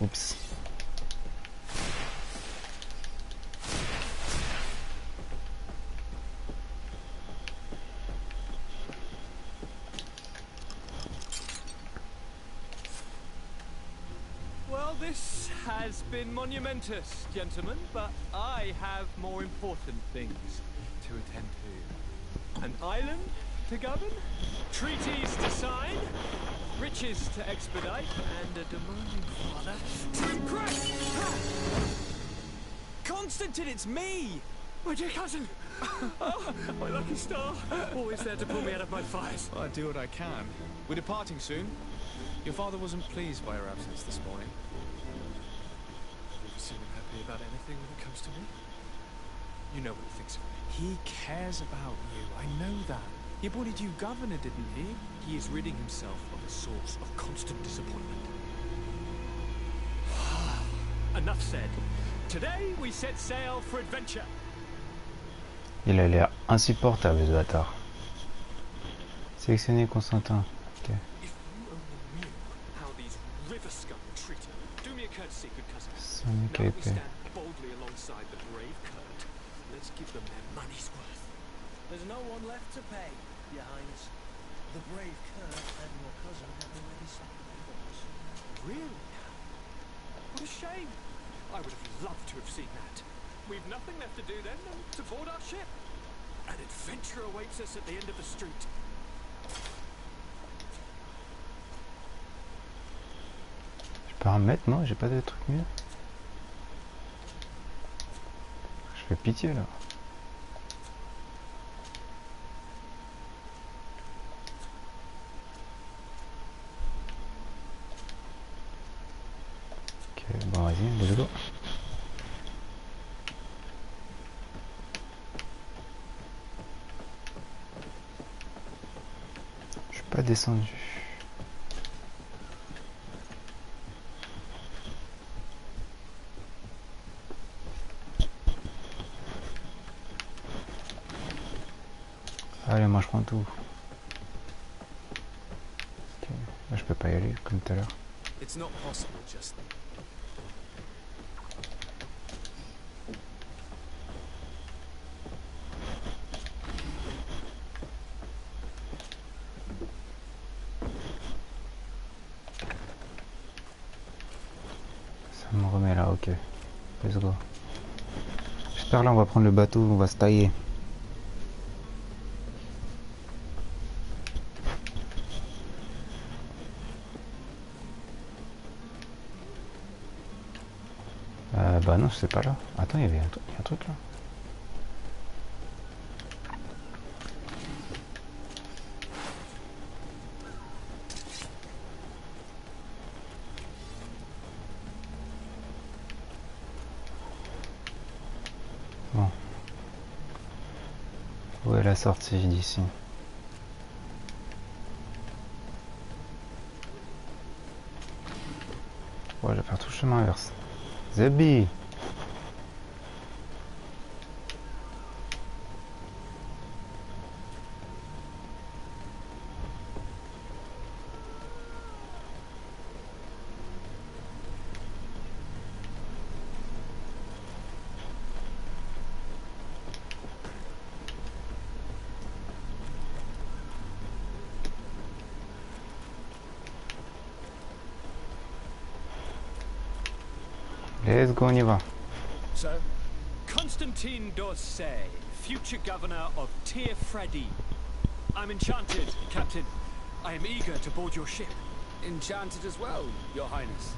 Oups. Well, this has been monumentous, gentlemen, but I have more important things to attend to. An island to govern, treaties to sign, riches to expedite, and a demanding father to impress! Constantine, it's me! My dear cousin! Oh, my lucky star! Always there to pull me out of my fires. Well, I do what I can. We're departing soon. Your father wasn't pleased by your absence this morning. Have you ever seen him happy about anything when it comes to me? You know what he thinks of me. He cares about you. I know that. He appointed you governor, didn't he? He is ridding himself of a source of constant disappointment. Enough said. Today we set sail for adventure. Il a l'air insupportable ce bâtard. Sélectionner Constantin. Ok. If you only knew how these river scum treat me. Do me a courtesy, good cousin. Sonic Now that we épée. stand boldly alongside the brave Kurt, let's give them their money's worth. There's no one left to pay, Your Highness. The brave Kurt and your cousin have already settled the course. Really? What a shame. I would have loved to have seen that. We've nothing left to do then than to board our ship. An adventure awaits us at the end of the street. Je peux en mettre, moi? J'ai pas de truc mieux. Je fais pitié là. Ok, bon vas-y, let's go. Je suis pas descendu. Allez, moi je prends tout. Ok, là je peux pas y aller comme tout à l'heure. It's not possible just then. Ça me remet là, ok. Let's go. J'espère là on va prendre le bateau, on va se tailler. Bah non, c'est pas là. Attends, il y avait un truc là. Bon. Où est la sortie d'ici? Ouais, je vais faire tout le chemin inverse. Zebi! Let's go, on y va. So, Constantine d'Orsay, future governor of Tir-Freddy. I'm enchanted, Captain. I am eager to board your ship. Enchanted as well, Your Highness.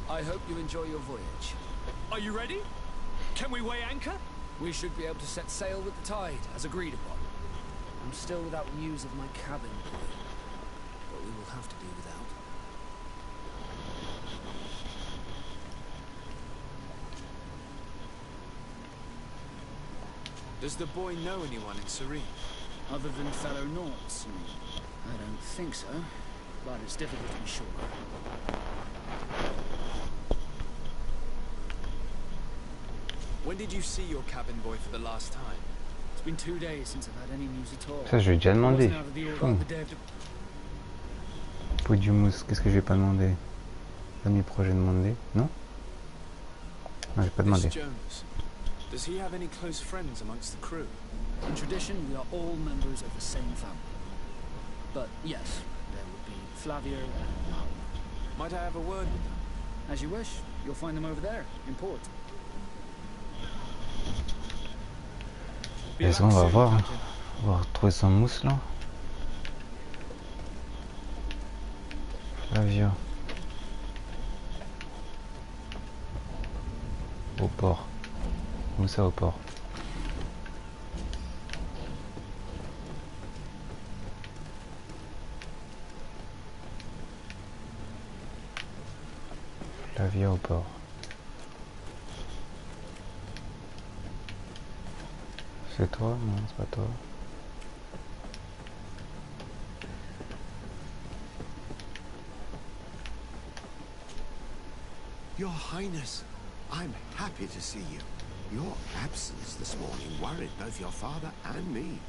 I hope you enjoy your voyage. Are you ready? Can we weigh anchor? We should be able to set sail with the tide, as agreed upon. I'm still without news of my cabin boy, but we will have to do without. Does the boy know anyone in Serene? Other than fellow Nauts, I don't think so, but it's difficult to be sure. When did you see your cabin boy for the last time? It's been 2 days since I've had any news at all. Ça, je lui ai déjà demandé. I wasn't out of the order the day of Pot du mousse, qu'est-ce que je vais pas demander? Premier projet demandé, non? Non, j'ai pas demandé. Jones, does he have any close friends amongst the crew? In tradition, we are all members of the same family. But yes, there would be Flavio and Paul. Might I have a word with them? As you wish, you'll find them over there, in port. Est-ce qu'on va voir? On va retrouver son mousse là. Flavio. Au port. Où ça au port? Flavio au port. C'est toi? Non, c'est pas toi. Your Highness, I'm happy to see you. Your absence this morning worried both your father and me.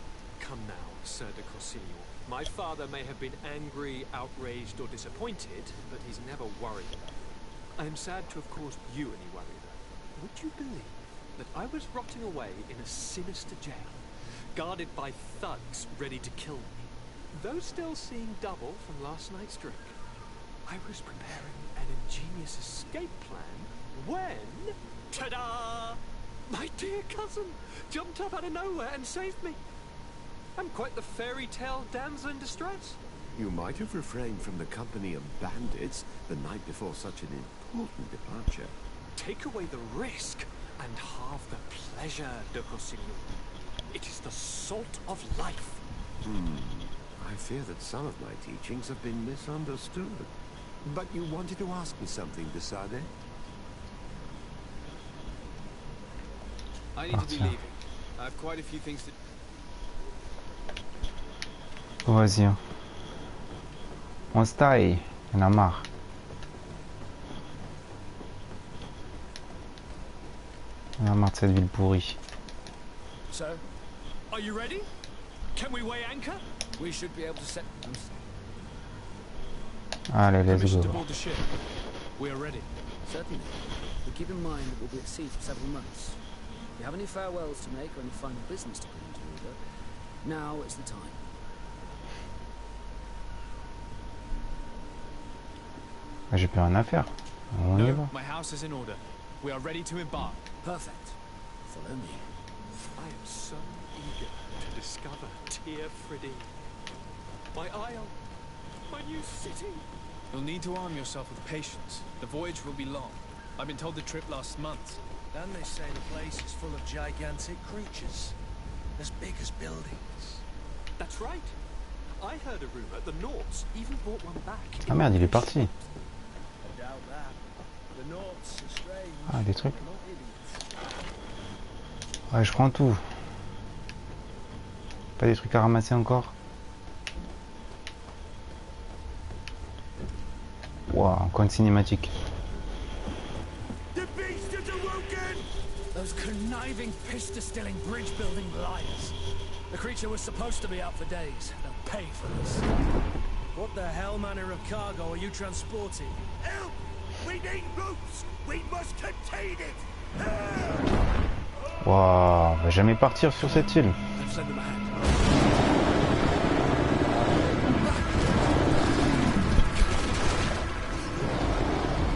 Come now, Sir de Corsilio. My father may have been angry, outraged, or disappointed, but he's never worried. I am sad to have caused you any worry, though. Would you believe that I was rotting away in a sinister jail, guarded by thugs ready to kill me, though still seeing double from last night's drink? I was preparing an ingenious escape plan when, ta-da! My dear cousin jumped up out of nowhere and saved me. I'm quite the fairy tale damsel in distress. You might have refrained from the company of bandits the night before such an important departure. Take away the risk and halve the pleasure, de Corsilio. It is the salt of life. I fear that some of my teachings have been misunderstood. But you wanted to ask me something, Desade? I need to be leaving. I have quite a few things to... Vas-y. On se taille. On a marre. On a marre de cette ville pourrie. So, are you ready? Can we weigh anchor? We should be able to set... Allez, let's Permission to go. board the ship. We are ready. Certainly. But keep in mind that we'll be at sea for several months. If you have any farewells to make or any final business to put into order, now is the time. J'ai plus rien à faire. On y va. My house is in order. We are ready to embark. Perfect. Follow me. I am so eager to discover Tear Friddy. My isle. My new city. You'll need to arm yourself with patience. The voyage will be long. I've been told the trip lasts months. And they say the place is full of gigantic creatures. As big as buildings. That's right. I heard a rumor the Nords even brought one back. Ah merde, il est parti. I doubt that. The Nords are strange. Ah, des trucs. Not idiots. Ouais, je prends tout. Pas des trucs à ramasser encore. Waouh, encore une cinématique. Those conniving, piss-distilling, bridge-building liars. The creature was supposed to be out for days. They'll pay for this. What the hell manner of cargo are you transporting? Help! We need routes! We must contain it! Waouh, on va jamais partir sur cette île. Let's lend them a hand.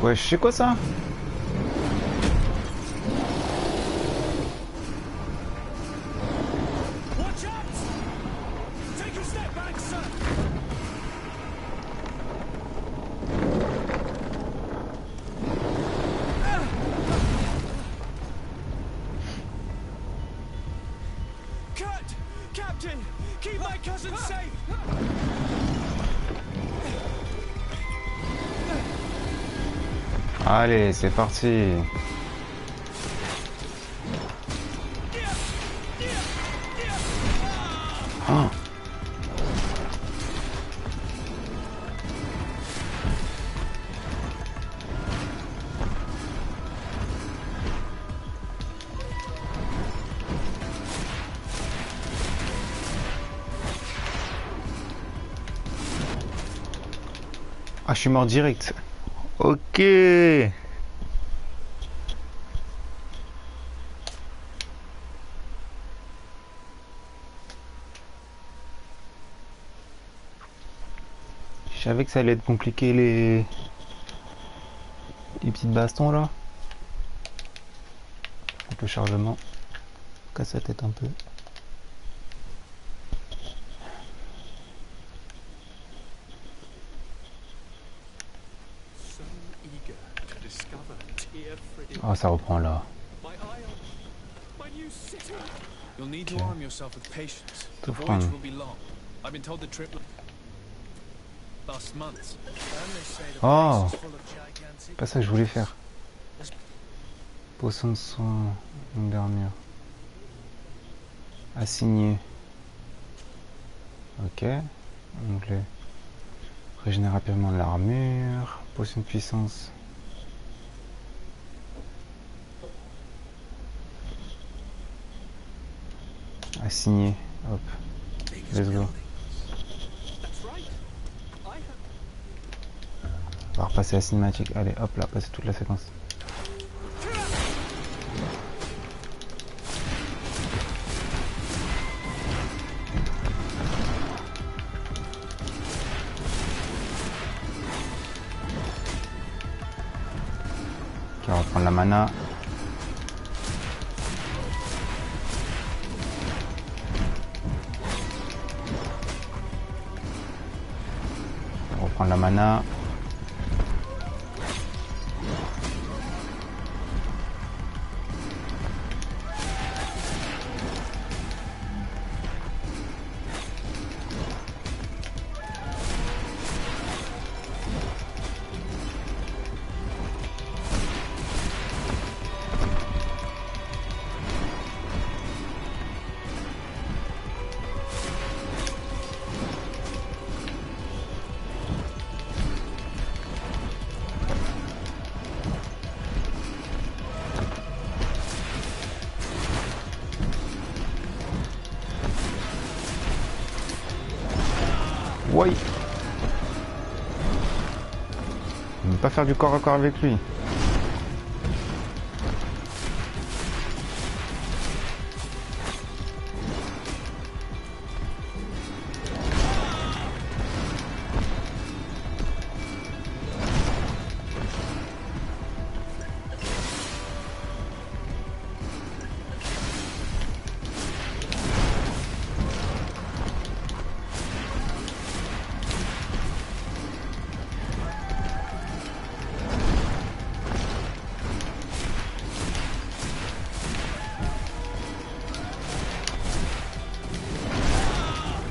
Ouais, je sais quoi ça? Watch out! Take a step back, sir! Cut! Captain! Keep my cousin safe! Allez, c'est parti. Ah, je suis mort direct. Ok. Je savais que ça allait être compliqué les petites bastons là. Donc le chargement casse la tête un peu. Oh, ça reprend là. You'll need to arm yourself with patience. The Tout voyage prendre. will be long. I've been told the trip lasts months. Oh, c'est pas ça que je voulais faire. Potion de soin, une dernière. Assigné. Ok. Onglet. Régénère rapidement de l'armure. Potion de puissance. Assigné. Hop. Let's go. On va repasser la cinématique. Allez, hop là, passer toute la séquence. Ok, on va prendre la mana. On va prendre la mana. Ouais. On ne peut pas faire du corps à corps avec lui.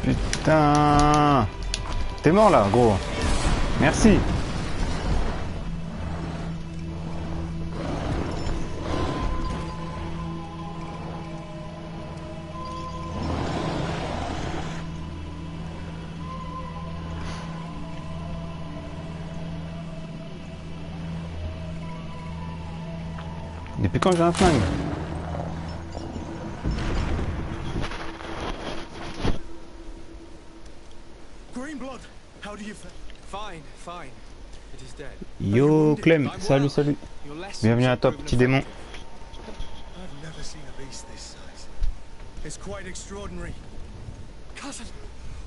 Putain. T'es mort là, gros. Merci. Depuis quand j'ai un flingue? Fine. It is dead. Yo Clem, salut. Bienvenue à toi, petit démon. I've never seen a beast this size. It's quite extraordinary. Cousin,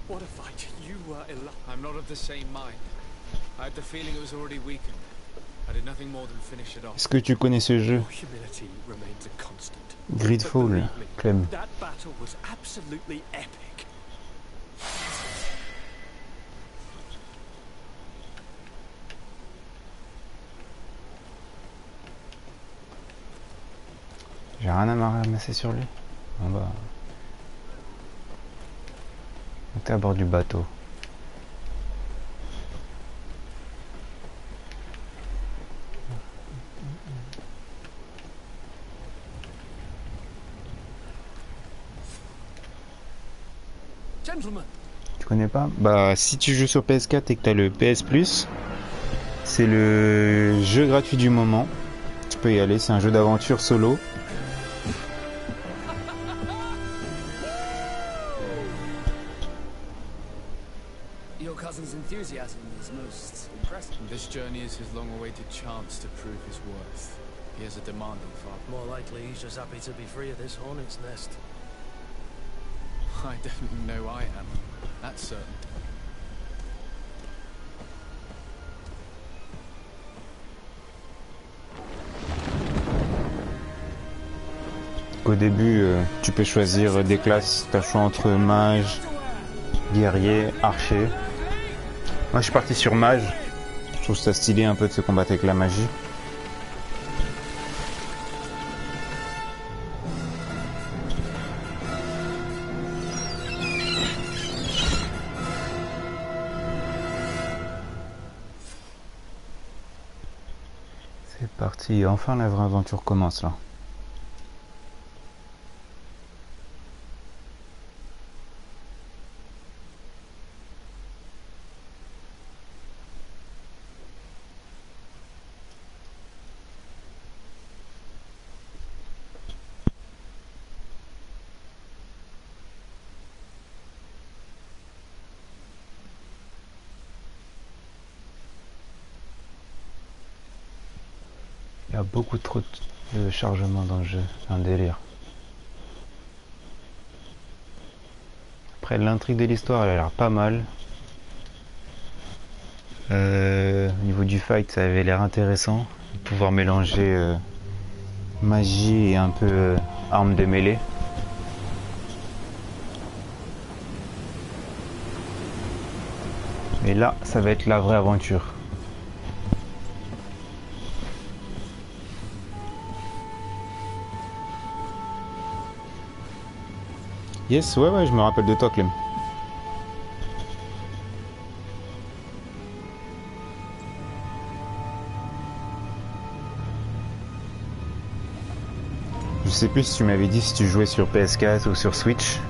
what a fight. You were I'm not of the same mind. I had the feeling it was already weakened. I did nothing more than finish it off. Est-ce que tu connais ce jeu? humility remains a constant. Greedfall, Clem. That battle was absolutely epic. J'ai rien à me ramasser sur lui. Bon bah. T'es à bord du bateau. Tu connais pas? Bah si tu joues sur PS4 et que t'as le PS Plus, c'est le jeu gratuit du moment. Tu peux y aller, c'est un jeu d'aventure solo. cousin's enthusiasm is most impressive. This journey is his long-awaited chance to prove his worth. He has a demanding father. More likely he's just happy to be free of this hornet's nest. I definitely know I am. That's certain. Au début, tu peux choisir des classes. Tu as le choix entre mage, guerrier, archer. Moi, je suis parti sur mage. Je trouve ça stylé un peu de se combattre avec la magie. C'est parti, enfin la vraie aventure commence là. Il y a beaucoup trop de chargement dans le jeu, c'est un délire. Après l'intrigue de l'histoire elle a l'air pas mal. Au niveau du fight ça avait l'air intéressant. Pouvoir mélanger magie et un peu armes de mêlée. Et là ça va être la vraie aventure. Yes, ouais, je me rappelle de toi, Clem. Je sais plus si tu m'avais dit si tu jouais sur PS4 ou sur Switch.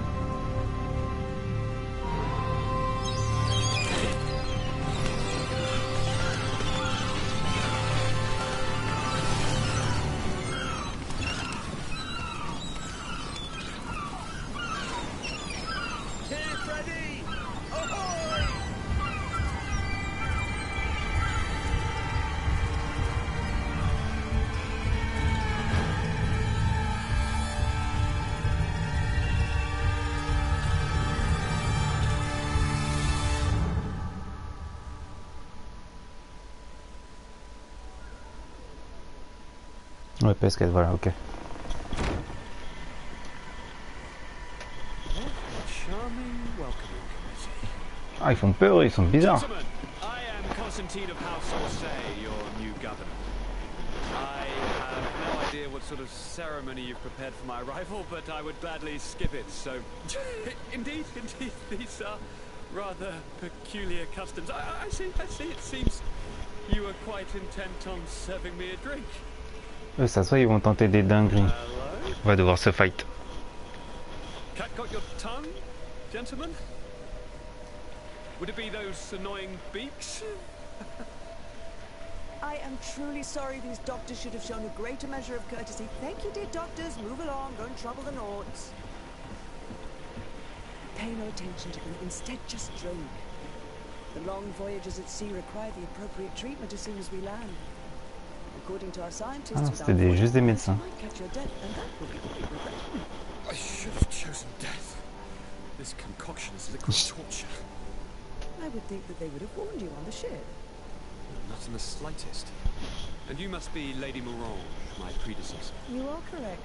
Ouais, PS4, voilà, ok. Ah, ils font peur, ils sont bizarres. What sort of ceremony you've prepared for my arrival, but I would gladly skip it, so... indeed, these are rather peculiar customs. I see, it seems you were quite intent on serving me a drink. Ça soit ils vont tenter des dingueries. On va devoir se fight. Cat got your tongue, gentlemen? Would it be those annoying beaks? I am truly sorry. These doctors should have shown a greater measure of courtesy. Thank you, dear doctors. Move along. Don't trouble the Nords. Pay no attention to them. Instead, just drink. The long voyages at sea require the appropriate treatment as soon as we land. According to our scientists, ah, c'était juste des médecins. I should have chosen death. This concoction is liquid torture. I would think that they would have warned you on the ship. Not in the slightest. And you must be Lady Morange, my predecessor. You are correct.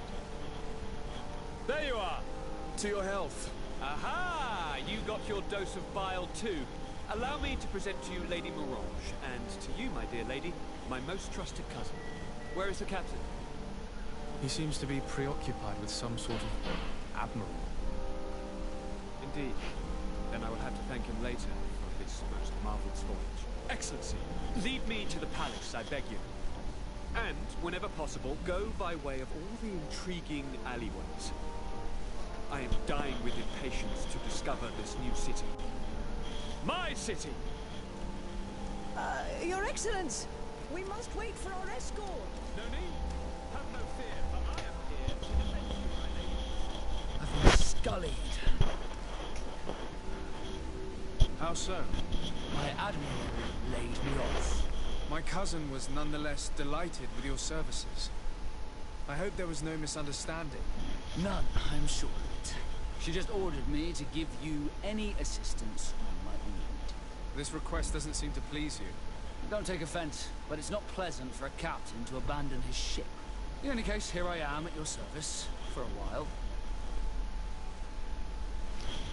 There you are! To your health. Aha! You got your dose of bile too. Allow me to present to you Lady Morange, and to you, my dear lady, my most trusted cousin. Where is the captain? He seems to be preoccupied with some sort of admiral. Indeed. Then I will have to thank him later for this most marvelous voyage. Excellency, lead me to the palace, I beg you. And, whenever possible, go by way of all the intriguing alleyways. I am dying with impatience to discover this new city. My city! Your Excellence! We must wait for our escort! No need. Have no fear, for I am here to defend you, my lady. I've been scullied. How so? My admiral laid me off. My cousin was nonetheless delighted with your services. I hope there was no misunderstanding. None, I'm sure of it. She just ordered me to give you any assistance you might need. This request doesn't seem to please you. Don't take offense, but it's not pleasant for a captain to abandon his ship. In any case, here I am at your service for a while.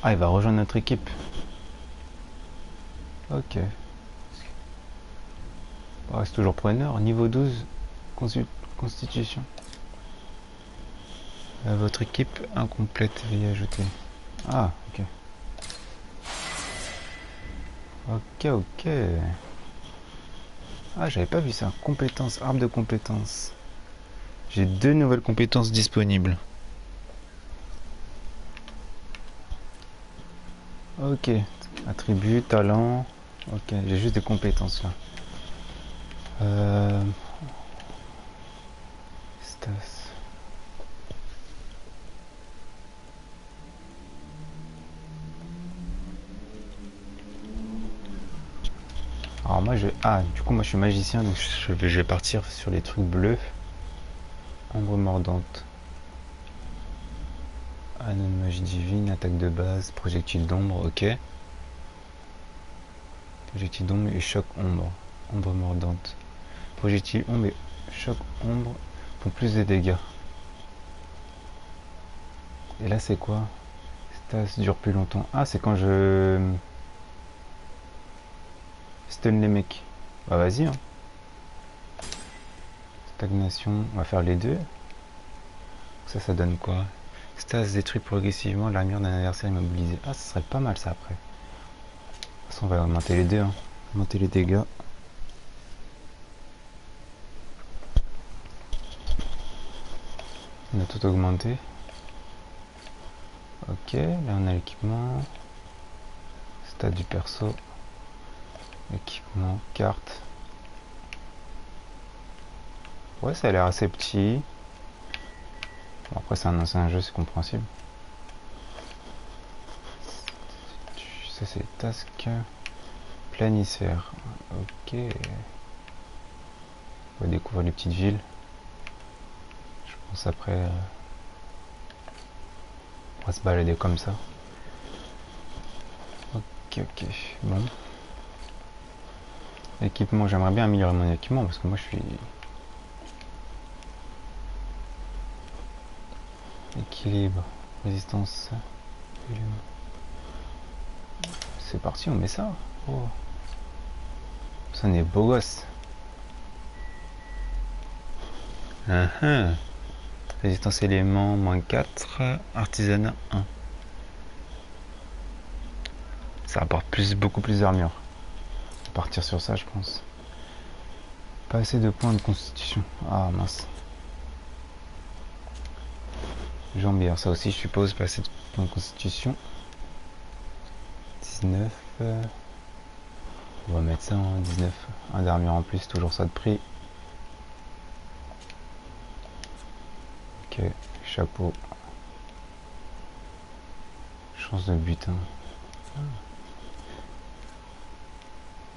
Ah, il va rejoindre notre équipe. Ok. Oh, c'est toujours preneur. Niveau 12, constitution. Votre équipe incomplète, veuillez ajouter. Ah, ok. Ok. Ah, j'avais pas vu ça. Compétences, arbre de compétences. J'ai 2 nouvelles compétences disponibles. Ok. Attributs, talent. Ok, j'ai juste des compétences là. Stas. Alors moi je... Ah, du coup moi je suis magicien, donc je vais partir sur les trucs bleus. Ombre mordante. Anneau de magie divine, attaque de base, projectile d'ombre, ok. Projectile d'ombre et choc ombre. Ombre mordante. Projectile ombre et choc ombre font plus de dégâts. Et là c'est quoi? Stas dure plus longtemps. Ah, c'est quand je... stun les mecs. Bah vas-y hein. Stagnation, on va faire les deux. Ça donne quoi? Stas détruit progressivement l'armure d'un adversaire immobilisé. Ah, ça serait pas mal ça après. De toute façon on va augmenter les deux hein. Augmenter les dégâts. On a tout augmenté. Ok, là on a l'équipement. Stade du perso. Équipement, carte. Ouais, ça a l'air assez petit. Bon, après c'est un ancien jeu, c'est compréhensible. Ça c'est task. Planisphère. Ok. On va découvrir les petites villes. Je pense après on va se balader comme ça. Ok. Bon. Équipement, j'aimerais bien améliorer mon équipement parce que moi je suis... Équilibre, résistance. C'est parti, on met ça. Oh. Ça n'est beau gosse. Résistance élément, -4. Artisanat 1. Ça apporte beaucoup plus d'armure. Partir sur ça je pense. Pas assez de points de constitution. Ah mince. Janvier, ça aussi je suppose, pas assez de points de constitution. 19. On va mettre ça en 19. Un d'armure en plus, toujours ça de prix. Ok, chapeau. Chance de butin.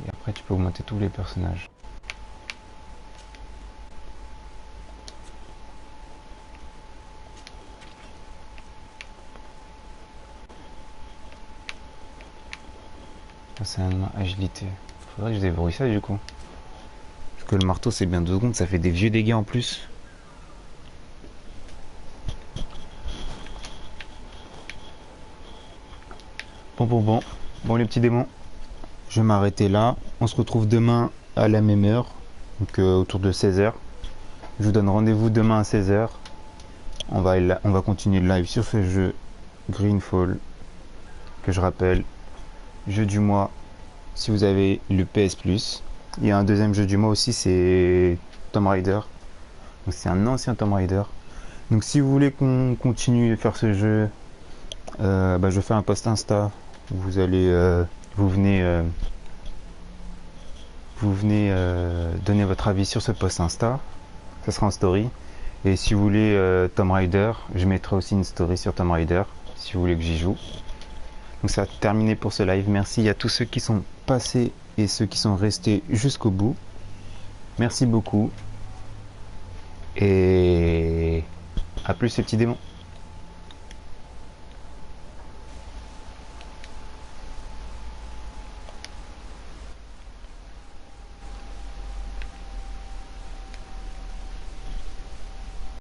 Et après tu peux augmenter tous les personnages. C'est un agilité. Faudrait que je débrouille ça du coup. Parce que le marteau c'est bien 2 secondes, ça fait des vieux dégâts en plus. Bon les petits démons. Je vais m'arrêter là. On se retrouve demain à la même heure. Donc autour de 16h. Je vous donne rendez-vous demain à 16h. On va continuer le live sur ce jeu Greedfall. Que je rappelle. Jeu du mois. Si vous avez le PS Plus. Il y a un deuxième jeu du mois aussi. C'est Tomb Raider. Donc c'est un ancien Tomb Raider. Donc si vous voulez qu'on continue de faire ce jeu. Je fais un post Insta. Vous venez donner votre avis sur ce post Insta, ça sera en story. Et si vous voulez Tomb Raider, je mettrai aussi une story sur Tomb Raider si vous voulez que j'y joue. Donc ça a terminé pour ce live. Merci à tous ceux qui sont passés et ceux qui sont restés jusqu'au bout. Merci beaucoup. Et à plus les petits démons.